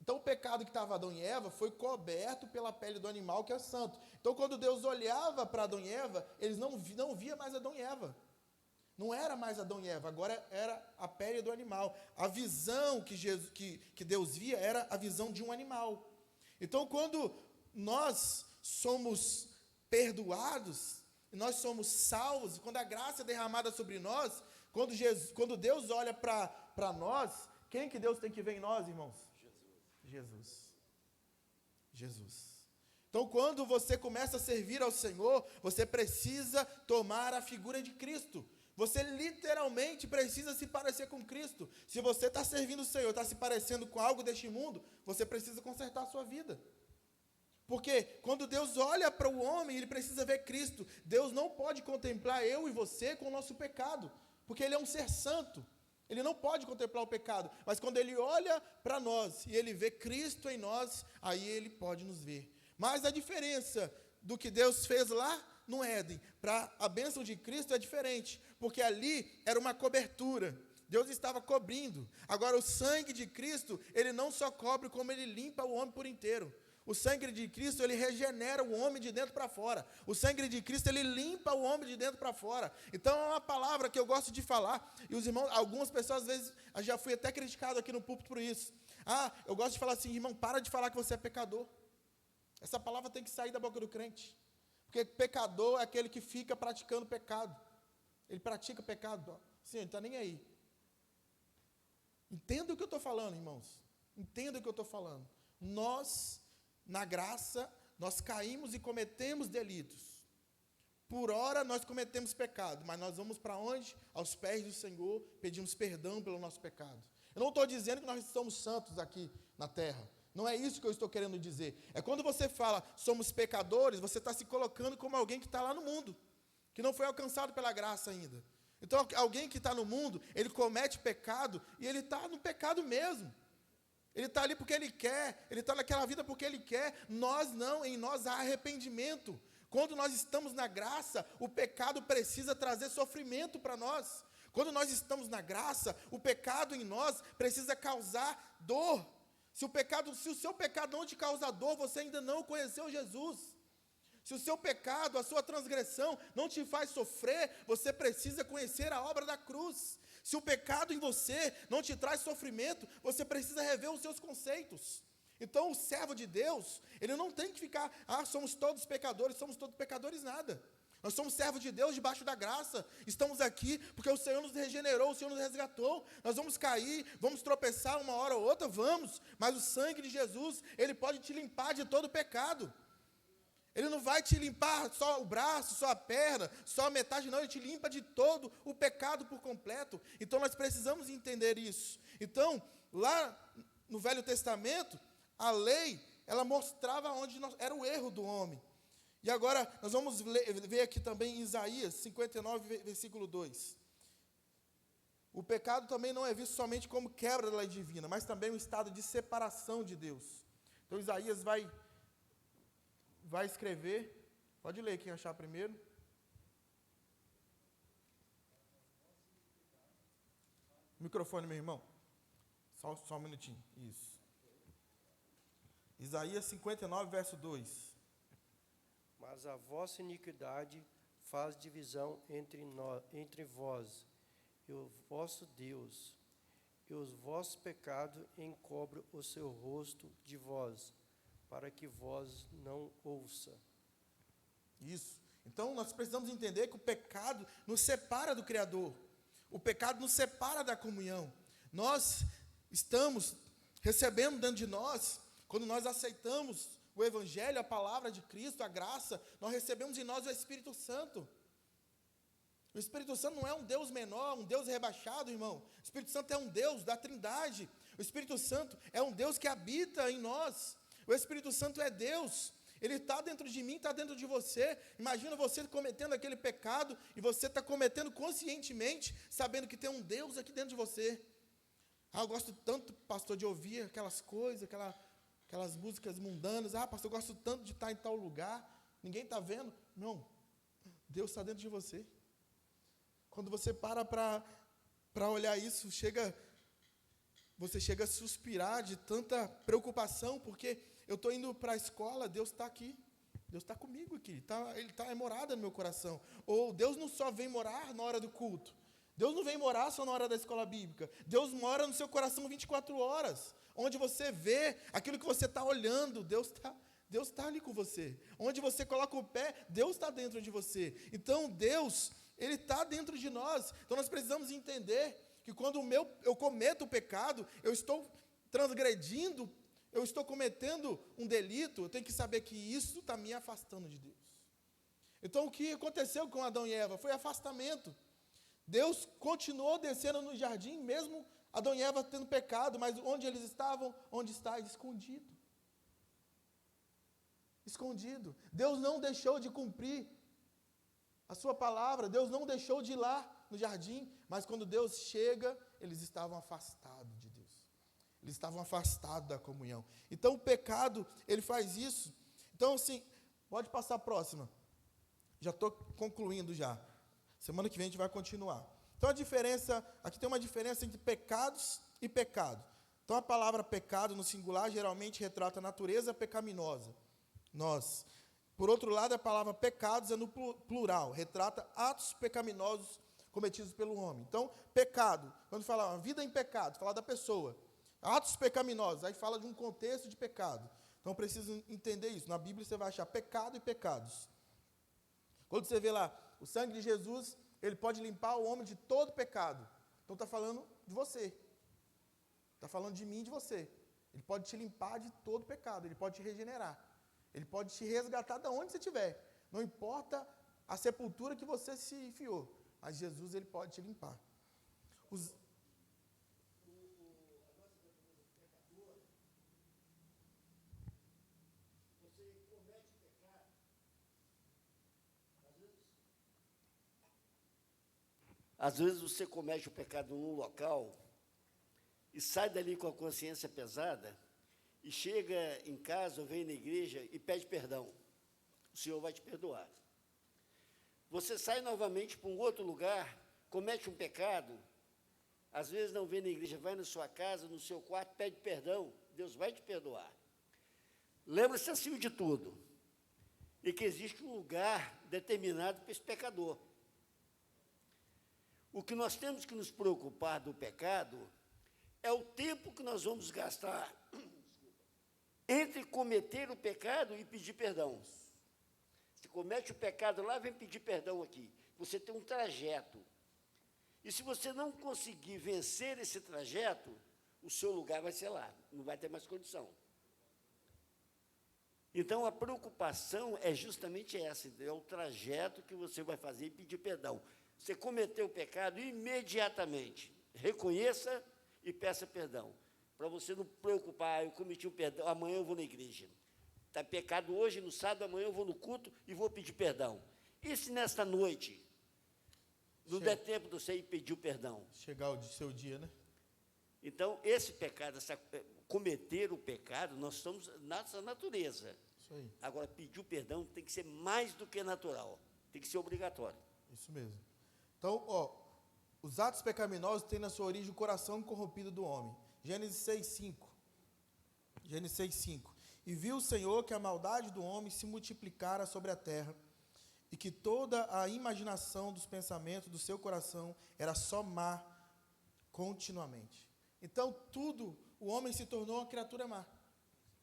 Então, o pecado que estava em Adão e Eva foi coberto pela pele do animal, que é santo. Então, quando Deus olhava para Adão e Eva, eles não via mais Adão e Eva. Não era mais Adão e Eva, agora era a pele do animal. A visão que Deus via era a visão de um animal. Então, quando nós somos perdoados, nós somos salvos, quando a graça é derramada sobre nós, quando Deus olha para nós, quem que Deus tem que ver em nós, irmãos? Jesus. Então, quando você começa a servir ao Senhor, você precisa tomar a figura de Cristo. Você literalmente precisa se parecer com Cristo. Se você está servindo o Senhor, está se parecendo com algo deste mundo, você precisa consertar a sua vida. Porque quando Deus olha para o homem, Ele precisa ver Cristo. Deus não pode contemplar eu e você com o nosso pecado, porque Ele é um ser santo. Ele não pode contemplar o pecado. Mas quando Ele olha para nós e Ele vê Cristo em nós, aí Ele pode nos ver. Mas a diferença do que Deus fez lá no Éden para a bênção de Cristo é diferente, porque ali era uma cobertura. Deus estava cobrindo. Agora, o sangue de Cristo, Ele não só cobre, como Ele limpa o homem por inteiro. O sangue de Cristo, ele regenera o homem de dentro para fora. O sangue de Cristo, ele limpa o homem de dentro para fora. Então, é uma palavra que eu gosto de falar. E os irmãos, algumas pessoas, às vezes, eu já fui até criticado aqui no púlpito por isso. Eu gosto de falar assim, irmão, para de falar que você é pecador. Essa palavra tem que sair da boca do crente. Porque pecador é aquele que fica praticando pecado. Ele pratica pecado. Sim, ele não está nem aí. Entenda o que eu estou falando, irmãos. Entenda o que eu estou falando. Nós, na graça, nós caímos e cometemos delitos. Por ora, nós cometemos pecado, mas nós vamos para onde? Aos pés do Senhor, pedimos perdão pelo nosso pecado. Eu não estou dizendo que nós somos santos aqui na terra. Não é isso que eu estou querendo dizer. É quando você fala, somos pecadores, você está se colocando como alguém que está lá no mundo, que não foi alcançado pela graça ainda. Então, alguém que está no mundo, ele comete pecado, e ele está no pecado mesmo. Ele está ali porque ele quer, ele está naquela vida porque ele quer. Nós não, em nós há arrependimento. Quando nós estamos na graça, o pecado precisa trazer sofrimento para nós. Quando nós estamos na graça, o pecado em nós precisa causar dor. Se o seu pecado não te causa dor, você ainda não conheceu Jesus. Se o seu pecado, a sua transgressão não te faz sofrer, você precisa conhecer a obra da cruz. Se o pecado em você não te traz sofrimento, você precisa rever os seus conceitos. Então, o servo de Deus, ele não tem que ficar, somos todos pecadores, nada. Nós somos servos de Deus debaixo da graça. Estamos aqui porque o Senhor nos regenerou, o Senhor nos resgatou. Nós vamos cair, vamos tropeçar uma hora ou outra, vamos. Mas o sangue de Jesus, ele pode te limpar de todo pecado. Ele não vai te limpar só o braço, só a perna, só a metade, não. Ele te limpa de todo o pecado por completo. Então, nós precisamos entender isso. Então, lá no Velho Testamento, a lei, ela mostrava onde era o erro do homem. E agora, nós vamos ver aqui também em Isaías 59, versículo 2. o pecado também não é visto somente como quebra da lei divina, mas também um estado de separação de Deus. Então Isaías vai escrever, pode ler quem achar primeiro. Microfone, meu irmão. Só um minutinho. Isso. Isaías 59, verso 2. Mas a vossa iniquidade faz divisão entre vós e o vosso Deus, e os vossos pecados encobrem o seu rosto de vós, para que vós não ouça. Isso. Então, nós precisamos entender que o pecado nos separa do Criador. O pecado nos separa da comunhão. Nós estamos recebendo dentro de nós, quando nós aceitamos o Evangelho, a palavra de Cristo, a graça, nós recebemos em nós o Espírito Santo. O Espírito Santo não é um Deus menor, um Deus rebaixado, irmão. O Espírito Santo é um Deus da Trindade. O Espírito Santo é um Deus que habita em nós. O Espírito Santo é Deus. Ele está dentro de mim, está dentro de você. Imagina você cometendo aquele pecado e você está cometendo conscientemente, sabendo que tem um Deus aqui dentro de você. Eu gosto tanto, pastor, de ouvir aquelas coisas, aquelas músicas mundanas. Pastor, eu gosto tanto de estar em tal lugar. Ninguém está vendo. Não, Deus está dentro de você. Quando você para olhar isso, você chega a suspirar de tanta preocupação, porque eu estou indo para a escola, Deus está aqui, Deus está comigo aqui, Ele está morada no meu coração. Ou Deus não só vem morar na hora do culto, Deus não vem morar só na hora da escola bíblica, Deus mora no seu coração 24 horas, onde você vê aquilo que você está olhando, Deus está ali com você. Onde você coloca o pé, Deus está dentro de você. Então, Deus, Ele está dentro de nós. Então, nós precisamos entender que quando eu cometo o pecado, eu estou transgredindo, eu estou cometendo um delito, eu tenho que saber que isso está me afastando de Deus. Então, o que aconteceu com Adão e Eva foi afastamento. Deus continuou descendo no jardim, mesmo Adão e Eva tendo pecado, mas onde eles estavam? Onde está? Escondido. Escondido. Deus não deixou de cumprir a sua palavra, Deus não deixou de ir lá no jardim, mas quando Deus chega, eles estavam afastados de Deus. Eles estavam afastados da comunhão. Então, o pecado, ele faz isso. Então, assim, pode passar a próxima. Já estou concluindo já. Semana que vem a gente vai continuar. Então, aqui tem uma diferença entre pecados e pecado. Então, a palavra pecado, no singular, geralmente retrata a natureza pecaminosa. Nós. Por outro lado, a palavra pecados é no plural, retrata atos pecaminosos cometidos pelo homem. Então, pecado, quando fala uma vida em pecado, fala da pessoa. Atos pecaminosos, aí fala de um contexto de pecado. Então, preciso entender isso. Na Bíblia você vai achar pecado e pecados. Quando você vê lá, o sangue de Jesus, ele pode limpar o homem de todo pecado. Então, está falando de você. Está falando de mim e de você. Ele pode te limpar de todo pecado, ele pode te regenerar. Ele pode te resgatar de onde você estiver. Não importa a sepultura que você se enfiou, mas Jesus, ele pode te limpar. Às vezes você comete o pecado num local e sai dali com a consciência pesada e chega em casa ou vem na igreja e pede perdão. O Senhor vai te perdoar. Você sai novamente para um outro lugar, comete um pecado, às vezes não vem na igreja, vai na sua casa, no seu quarto, pede perdão, Deus vai te perdoar. Lembra-se acima de tudo, e que existe um lugar determinado para esse pecador. O que nós temos que nos preocupar do pecado é o tempo que nós vamos gastar entre cometer o pecado e pedir perdão. Se comete o pecado lá, vem pedir perdão aqui. Você tem um trajeto. E se você não conseguir vencer esse trajeto, o seu lugar vai ser lá, não vai ter mais condição. Então, a preocupação é justamente essa, é o trajeto que você vai fazer e pedir perdão. Você cometeu o pecado, imediatamente reconheça e peça perdão. Para você não preocupar, eu cometi o perdão, amanhã eu vou na igreja. Está pecado hoje, no sábado, amanhã eu vou no culto e vou pedir perdão. E se nesta noite Não der tempo de você ir pedir o perdão. Chegar o seu dia, né? Então, esse pecado, cometer o pecado, nós estamos na nossa natureza. Isso aí. Agora, pedir o perdão tem que ser mais do que natural, tem que ser obrigatório. Isso mesmo. Então, ó, os atos pecaminosos têm na sua origem o coração corrompido do homem. Gênesis 6:5. Gênesis 6:5. E viu o Senhor que a maldade do homem se multiplicara sobre a terra, e que toda a imaginação dos pensamentos do seu coração era só má continuamente. Então, o homem se tornou uma criatura má.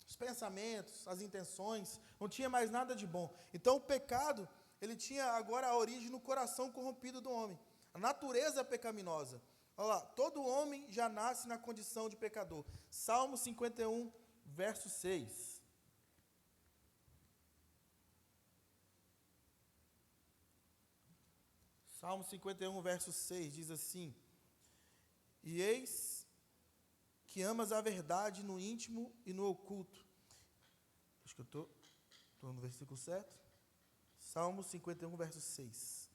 Os pensamentos, as intenções, não tinha mais nada de bom. Então, o pecado, ele tinha agora a origem no coração corrompido do homem. A natureza pecaminosa. Olha lá, todo homem já nasce na condição de pecador. Salmo 51, verso 6. Salmo 51, verso 6, diz assim: E eis que amas a verdade no íntimo e no oculto. Acho que eu estou no versículo certo. Salmo 51, verso 6.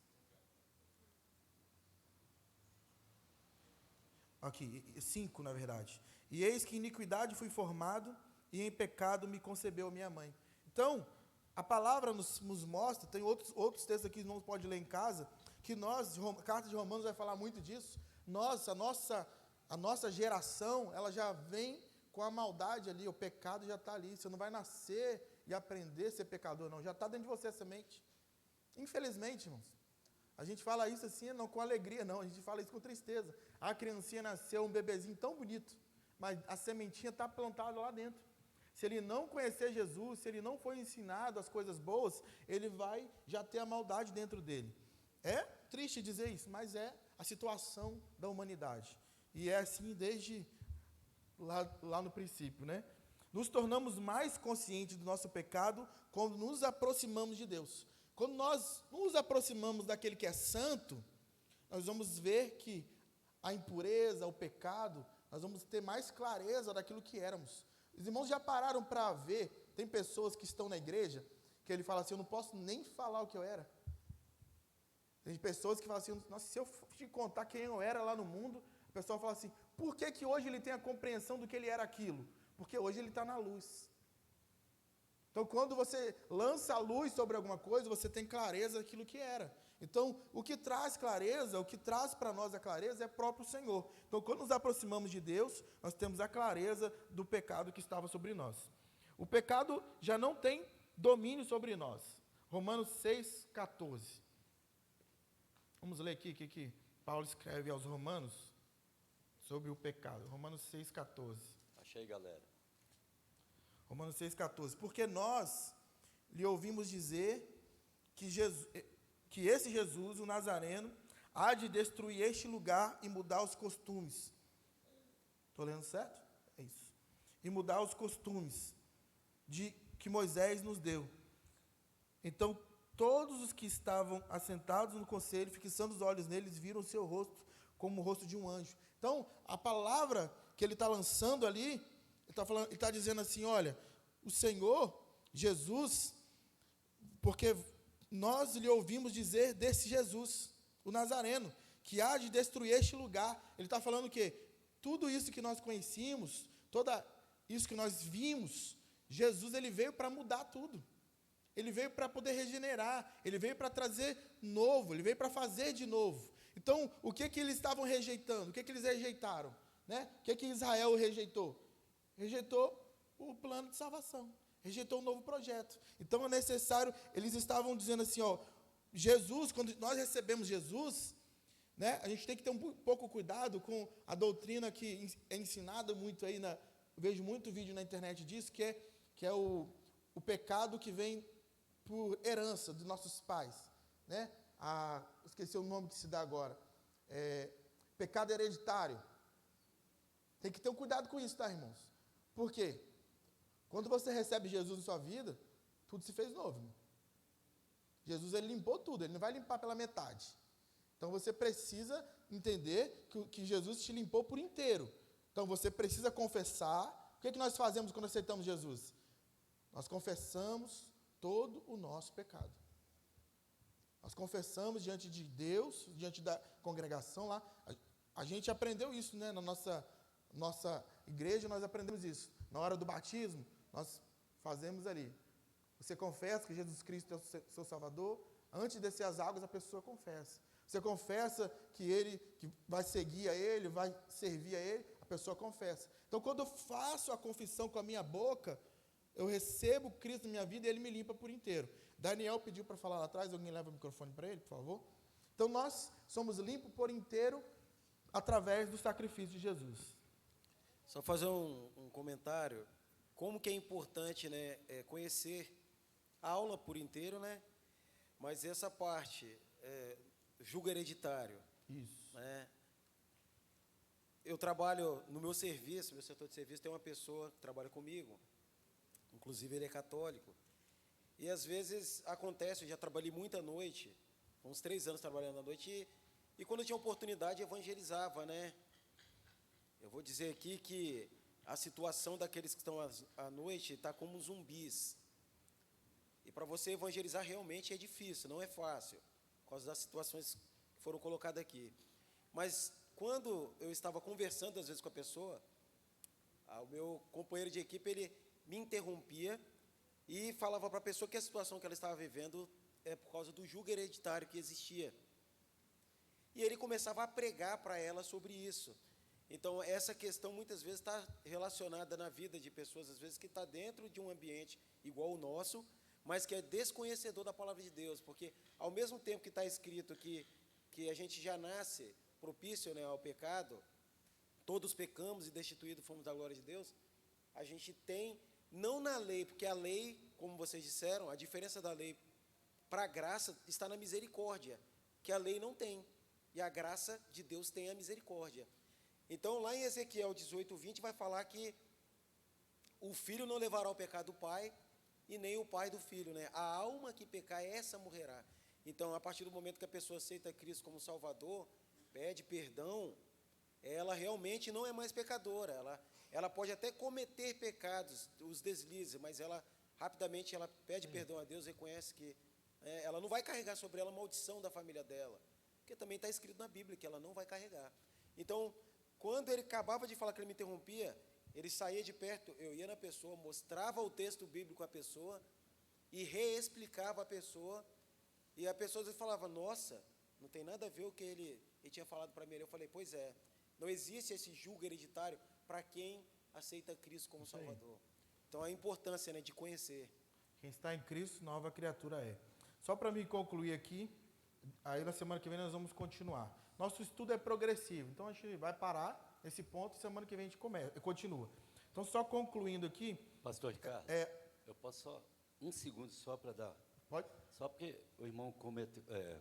Aqui, 5, na verdade. E eis que em iniquidade fui formado, e em pecado me concebeu minha mãe. Então, a palavra nos mostra, tem outros textos aqui que não pode ler em casa, que nós, Carta de Romanos vai falar muito disso, a nossa geração, ela já vem com a maldade ali, o pecado já está ali, você não vai nascer e aprender a ser pecador, não, já está dentro de você a semente. Infelizmente, irmãos, a gente fala isso assim, não com alegria, não, a gente fala isso com tristeza. A criancinha nasceu, um bebezinho tão bonito, mas a sementinha está plantada lá dentro. Se ele não conhecer Jesus, se ele não for ensinado as coisas boas, ele vai já ter a maldade dentro dele. É triste dizer isso, mas é a situação da humanidade. E é assim desde lá no princípio, né? Nos tornamos mais conscientes do nosso pecado quando nos aproximamos de Deus. Quando nós nos aproximamos daquele que é santo, nós vamos ver que a impureza, o pecado, nós vamos ter mais clareza daquilo que éramos. Os irmãos já pararam para ver, tem pessoas que estão na igreja, que ele fala assim, eu não posso nem falar o que eu era. Tem pessoas que falam assim, nossa, se eu te contar quem eu era lá no mundo, a pessoa fala assim, por que hoje ele tem a compreensão do que ele era aquilo? Porque hoje ele está na luz. Então, quando você lança a luz sobre alguma coisa, você tem clareza daquilo que era. Então, o que traz clareza, o que traz para nós a clareza é próprio Senhor. Então, quando nos aproximamos de Deus, nós temos a clareza do pecado que estava sobre nós. O pecado já não tem domínio sobre nós. Romanos 6,14. Vamos ler aqui o que Paulo escreve aos Romanos sobre o pecado. Romanos 6,14. Achei, galera. Romanos 6,14. Porque nós lhe ouvimos dizer que esse Jesus, o Nazareno, há de destruir este lugar e mudar os costumes. Estou lendo certo? É isso. E mudar os costumes que Moisés nos deu. Então, todos os que estavam assentados no conselho, fixando os olhos neles, viram o seu rosto como o rosto de um anjo. Então, a palavra que ele está lançando ali, ele está dizendo assim, olha, o Senhor, Jesus, porque nós lhe ouvimos dizer desse Jesus, o Nazareno, que há de destruir este lugar. Ele está falando o quê? Tudo isso que nós conhecíamos, tudo isso que nós vimos, Jesus ele veio para mudar tudo. Ele veio para poder regenerar, ele veio para trazer novo, ele veio para fazer de novo. Então, o que eles estavam rejeitando? O que eles rejeitaram? Né? O que Israel rejeitou? Rejeitou o plano de salvação, rejeitou um novo projeto. Então, é necessário, eles estavam dizendo assim, ó, Jesus, quando nós recebemos Jesus, né, a gente tem que ter um pouco cuidado com a doutrina que é ensinada muito aí, eu vejo muito vídeo na internet disso, que é o pecado que vem por herança dos nossos pais, né? Esqueci o nome que se dá agora, pecado hereditário. Tem que ter um cuidado com isso, tá, irmãos? Por quê? Quando você recebe Jesus em sua vida, tudo se fez novo, irmão. Jesus, ele limpou tudo, ele não vai limpar pela metade. Então, você precisa entender que Jesus te limpou por inteiro. Então, você precisa confessar. O que nós fazemos quando aceitamos Jesus? Nós confessamos todo o nosso pecado. Nós confessamos diante de Deus, diante da congregação lá. A gente aprendeu isso, né? Na nossa igreja, nós aprendemos isso. Na hora do batismo, nós fazemos ali. Você confessa que Jesus Cristo é o seu Salvador. Antes de descer as águas, a pessoa confessa. Você confessa que vai seguir a Ele, vai servir a Ele, a pessoa confessa. Então, quando eu faço a confissão com a minha boca, eu recebo Cristo na minha vida e Ele me limpa por inteiro. Daniel pediu para falar lá atrás, alguém leva o microfone para ele, por favor. Então, nós somos limpos por inteiro através do sacrifício de Jesus. Só fazer um comentário. Como que é importante, né, conhecer a aula por inteiro, né? Mas essa parte, julgo hereditário. Isso. Né? Eu trabalho no meu serviço, meu setor de serviço, tem uma pessoa que trabalha comigo, inclusive ele é católico. E às vezes acontece, eu já trabalhei muita noite, uns 3 anos trabalhando à noite, e quando eu tinha oportunidade, evangelizava, né? Eu vou dizer aqui que a situação daqueles que estão à noite está como zumbis. E para você evangelizar realmente é difícil, não é fácil, por causa das situações que foram colocadas aqui. Mas quando eu estava conversando, às vezes, com a pessoa, o meu companheiro de equipe, ele me interrompia e falava para a pessoa que a situação que ela estava vivendo é por causa do jugo hereditário que existia. E ele começava a pregar para ela sobre isso. Então, essa questão, muitas vezes, está relacionada na vida de pessoas, às vezes, que está dentro de um ambiente igual o nosso, mas que é desconhecedor da palavra de Deus, porque, ao mesmo tempo que está escrito que a gente já nasce propício, né, ao pecado, todos pecamos e destituídos fomos da glória de Deus, a gente tem, não na lei, porque a lei, como vocês disseram, a diferença da lei para a graça está na misericórdia, que a lei não tem, e a graça de Deus tem a misericórdia. Então, lá em Ezequiel 18:20, vai falar que o filho não levará o pecado do pai, e nem o pai do filho, né? A alma que pecar, essa morrerá. Então, a partir do momento que a pessoa aceita Cristo como Salvador, pede perdão, ela realmente não é mais pecadora. Ela pode até cometer pecados, os deslizes, mas ela rapidamente ela pede perdão a Deus, reconhece que ela não vai carregar sobre ela a maldição da família dela, porque também está escrito na Bíblia que ela não vai carregar. Então, quando ele acabava de falar que ele me interrompia, ele saía de perto, eu ia na pessoa, mostrava o texto bíblico à pessoa e reexplicava a pessoa, e a pessoa falava, nossa, não tem nada a ver o que ele tinha falado para mim. Eu falei, pois é, não existe esse julgo hereditário para quem aceita Cristo como Salvador. Então, a importância, né, de conhecer. Quem está em Cristo, nova criatura é. Só para me concluir aqui, aí na semana que vem nós vamos continuar. Nosso estudo é progressivo, então a gente vai parar nesse ponto, semana que vem a gente continua. Então, só concluindo aqui... Pastor Ricardo, eu posso só, 1 segundo só para dar... Pode? Só porque o irmão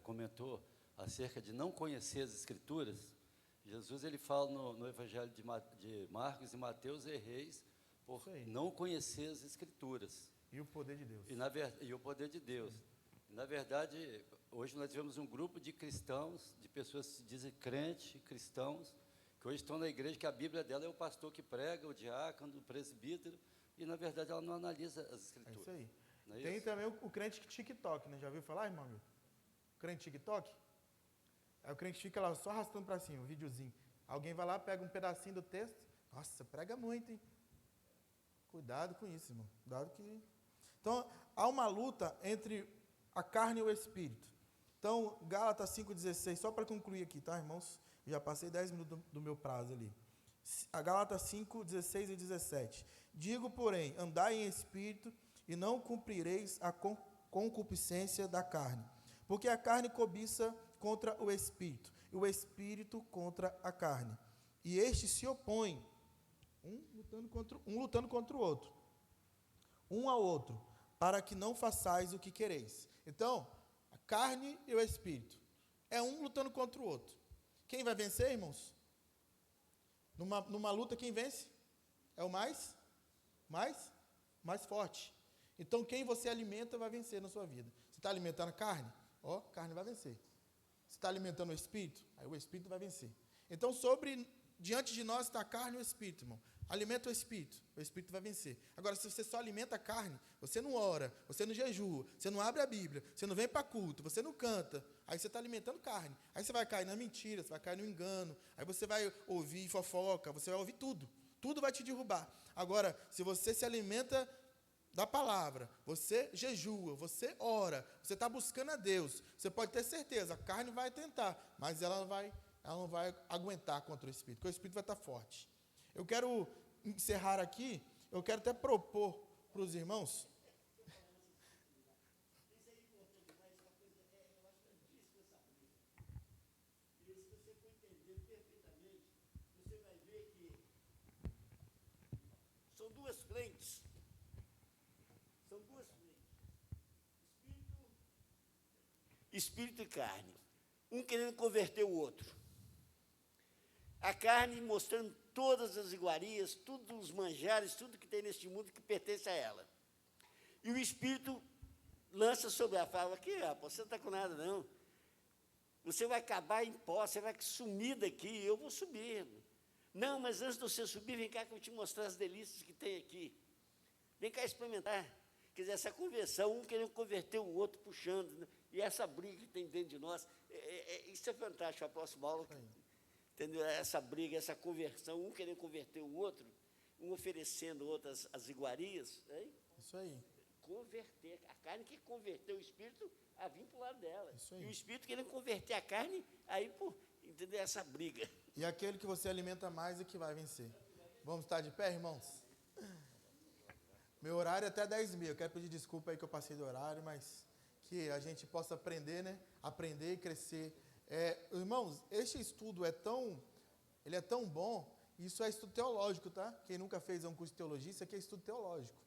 comentou acerca de não conhecer as Escrituras, Jesus ele fala no Evangelho de Marcos e Mateus, erreis por não conhecer as Escrituras. E o poder de Deus. E o poder de Deus. E, na verdade, hoje nós tivemos um grupo de cristãos, de pessoas que se dizem crentes, cristãos, que hoje estão na igreja, que a Bíblia dela é o pastor que prega, o diácono, o presbítero, e, na verdade, ela não analisa as Escrituras. É isso aí. Não é Tem isso? também o crente TikTok, né? Já ouviu falar, irmão? O crente TikTok? Aí o crente fica lá só arrastando para cima, um videozinho. Alguém vai lá, pega um pedacinho do texto. Nossa, prega muito, hein? Cuidado com isso, irmão. Cuidado que... Então, há uma luta entre a carne e o espírito. Então, Gálatas 5,16, só para concluir aqui, tá, irmãos? Já passei 10 minutos do meu prazo ali. A Gálatas 5:16 e 17. Digo, porém, andai em espírito e não cumprireis a concupiscência da carne. Porque a carne cobiça contra o espírito, e o espírito contra a carne. E estes se opõem, um lutando contra o outro, um ao outro, para que não façais o que quereis. Então, a carne e o espírito. É um lutando contra o outro. Quem vai vencer, irmãos? Numa luta, quem vence? É o mais forte. Então, quem você alimenta vai vencer na sua vida. Você está alimentando a carne? Carne vai vencer. Você está alimentando o espírito? Aí o espírito vai vencer. Então, sobre diante de nós está a carne e o espírito, irmão. Alimenta o espírito vai vencer. Agora, se você só alimenta a carne, você não ora, você não jejua, você não abre a Bíblia, você não vem para culto, você não canta, aí você está alimentando carne. Aí você vai cair na mentira, você vai cair no engano, aí você vai ouvir fofoca, você vai ouvir tudo. Tudo vai te derrubar. Agora, se você se alimenta da palavra, você jejua, você ora, você está buscando a Deus, você pode ter certeza, a carne vai tentar, mas ela não vai aguentar contra o espírito, porque o espírito vai estar forte. Eu quero encerrar aqui, eu quero até propor para os irmãos. São duas frentes. Espírito e carne. Um querendo converter o outro. A carne mostrando todas as iguarias, todos os manjares, tudo que tem neste mundo que pertence a ela. E o Espírito lança sobre ela, fala, aqui, rapaz, você não está com nada, não. Você vai acabar em pó, você vai sumir daqui, eu vou subir. Não, mas antes de você subir, vem cá que eu vou te mostrar as delícias que tem aqui. Vem cá experimentar. Quer dizer, essa conversão, um querendo converter o outro, puxando, né? E essa briga que tem dentro de nós, isso é fantástico, a próxima aula, entendeu? Essa briga, essa conversão, um querendo converter o outro, um oferecendo outras as iguarias, hein? Isso aí. Converter, a carne que converteu o espírito a vir para o lado dela. Isso aí. E o espírito querendo converter a carne, aí, entendeu? Essa briga. E aquele que você alimenta mais é que vai vencer. Vamos estar de pé, irmãos? Meu horário é até 10h30. Eu quero pedir desculpa aí que eu passei do horário, mas que a gente possa aprender, né? Aprender e crescer. Irmãos, este estudo ele é tão bom. Isso é estudo teológico, tá? Quem nunca fez um curso de teologia, isso aqui é estudo teológico.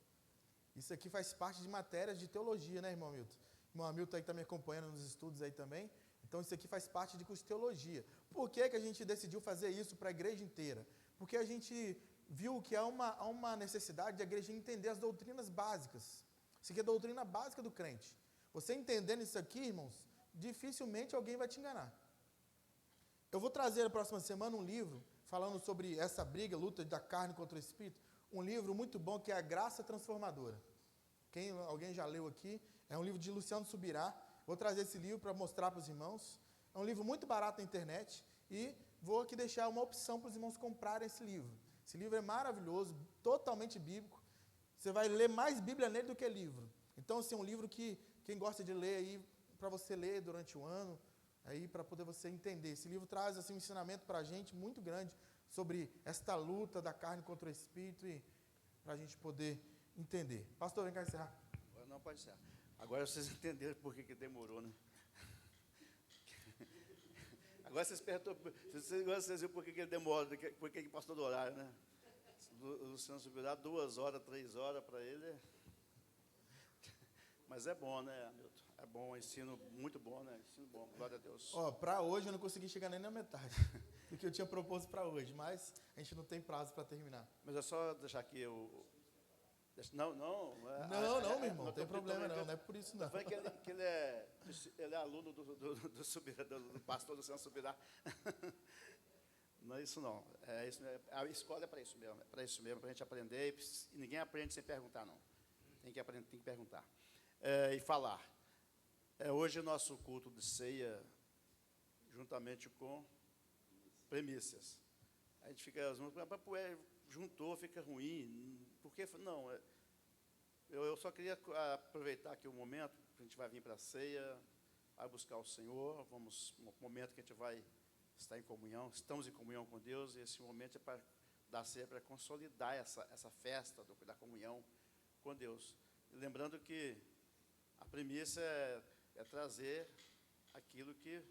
Isso aqui faz parte de matérias de teologia, né, irmão Hamilton? Irmão Hamilton aí está me acompanhando nos estudos aí também. Então, isso aqui faz parte de curso de teologia. Por que a gente decidiu fazer isso para a igreja inteira? Porque a gente viu que há uma necessidade de a igreja entender as doutrinas básicas. Isso aqui é a doutrina básica do crente. Você entendendo isso aqui, irmãos, dificilmente alguém vai te enganar. Eu vou trazer na próxima semana um livro falando sobre essa briga, luta da carne contra o espírito. Um livro muito bom que é A Graça Transformadora. Alguém já leu aqui? É um livro de Luciano Subirá. Vou trazer esse livro para mostrar para os irmãos. É um livro muito barato na internet e vou aqui deixar uma opção para os irmãos comprarem esse livro. Esse livro é maravilhoso, totalmente bíblico. Você vai ler mais Bíblia nele do que livro. Então, assim, é um livro que quem gosta de ler aí, para você ler durante o ano, aí para poder você entender. Esse livro traz assim, um ensinamento para a gente muito grande sobre esta luta da carne contra o espírito e para a gente poder entender. Pastor, vem cá encerrar. Não, pode ser. Agora vocês entenderam por que demorou, né? Agora vocês viram por que ele demora, por que passou do horário, né? O Luciano Subirá, 2 horas, 3 horas para ele. Mas é bom, né, Hamilton? É bom, ensino muito bom, né? Ensino bom, glória a Deus. Para hoje eu não consegui chegar nem na metade do que eu tinha proposto para hoje, mas a gente não tem prazo para terminar. Mas é só deixar aqui Não, meu irmão, não tem problema não é por isso não. Foi que ele é aluno do Subirá, do pastor do Luciano Subirá. Não é isso não. A escola é para isso mesmo, para a gente aprender, e ninguém aprende sem perguntar, não. Tem que aprender, tem que perguntar. E falar. Hoje o nosso culto de ceia, juntamente com premissas. A gente fica, juntou, fica ruim. Por que? Não, eu só queria aproveitar aqui o momento, que a gente vai vir para a ceia, vai buscar o Senhor, um momento que a gente vai estar em comunhão, estamos em comunhão com Deus, e esse momento é da ceia para consolidar essa festa da comunhão com Deus. E lembrando que a premissa é trazer aquilo que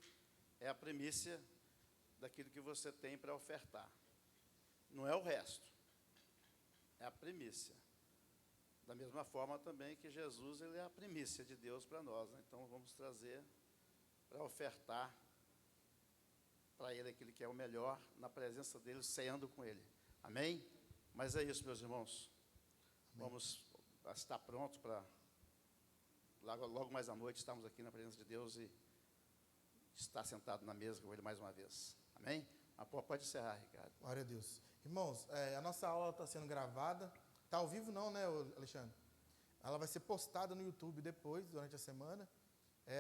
é a premissa daquilo que você tem para ofertar. Não é o resto. É a primícia. Da mesma forma também que Jesus, ele é a primícia de Deus para nós, né? Então, vamos trazer para ofertar para Ele aquilo que é o melhor, na presença dEle, ceando com Ele. Amém? Mas é isso, meus irmãos. Amém. Vamos estar prontos para, logo mais à noite, estarmos aqui na presença de Deus e estar sentado na mesa com Ele mais uma vez. Amém? Pode encerrar, Ricardo. Glória a Deus. Irmãos, a nossa aula está sendo gravada. Está ao vivo não, né, Alexandre? Ela vai ser postada no YouTube depois, durante a semana.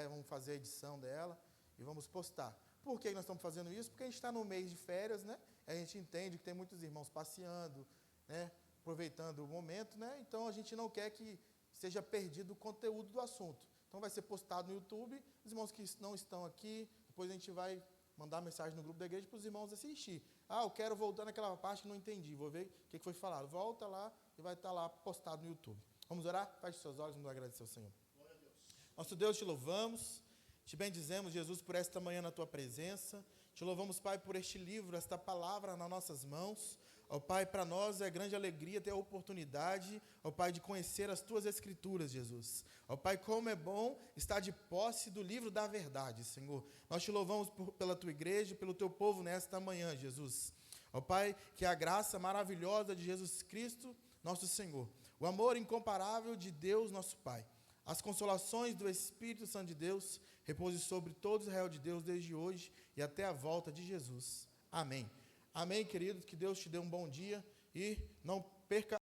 Vamos fazer a edição dela e vamos postar. Por que nós estamos fazendo isso? Porque a gente está no mês de férias, né? A gente entende que tem muitos irmãos passeando, né? Aproveitando o momento, né? Então, a gente não quer que seja perdido o conteúdo do assunto. Então, vai ser postado no YouTube. Os irmãos que não estão aqui, depois a gente vai mandar mensagem no grupo da igreja para os irmãos assistir. Eu quero voltar naquela parte que não entendi. Vou ver o que foi falado. Volta lá e vai estar lá postado no YouTube. Vamos orar? Feche seus olhos e vamos agradecer ao Senhor. Glória a Deus. Nosso Deus, te louvamos, te bendizemos, Jesus, por esta manhã na tua presença. Te louvamos, Pai, por este livro, esta palavra nas nossas mãos. Ó Pai, para nós é grande alegria ter a oportunidade, ó Pai, de conhecer as Tuas Escrituras, Jesus. Ó Pai, como é bom estar de posse do livro da verdade, Senhor. Nós te louvamos pela Tua igreja, pelo Teu povo nesta manhã, Jesus. Ó Pai, que a graça maravilhosa de Jesus Cristo, nosso Senhor, o amor incomparável de Deus, nosso Pai, as consolações do Espírito Santo de Deus, repouse sobre todo Israel de Deus desde hoje e até a volta de Jesus. Amém. Amém, queridos, que Deus te dê um bom dia e não perca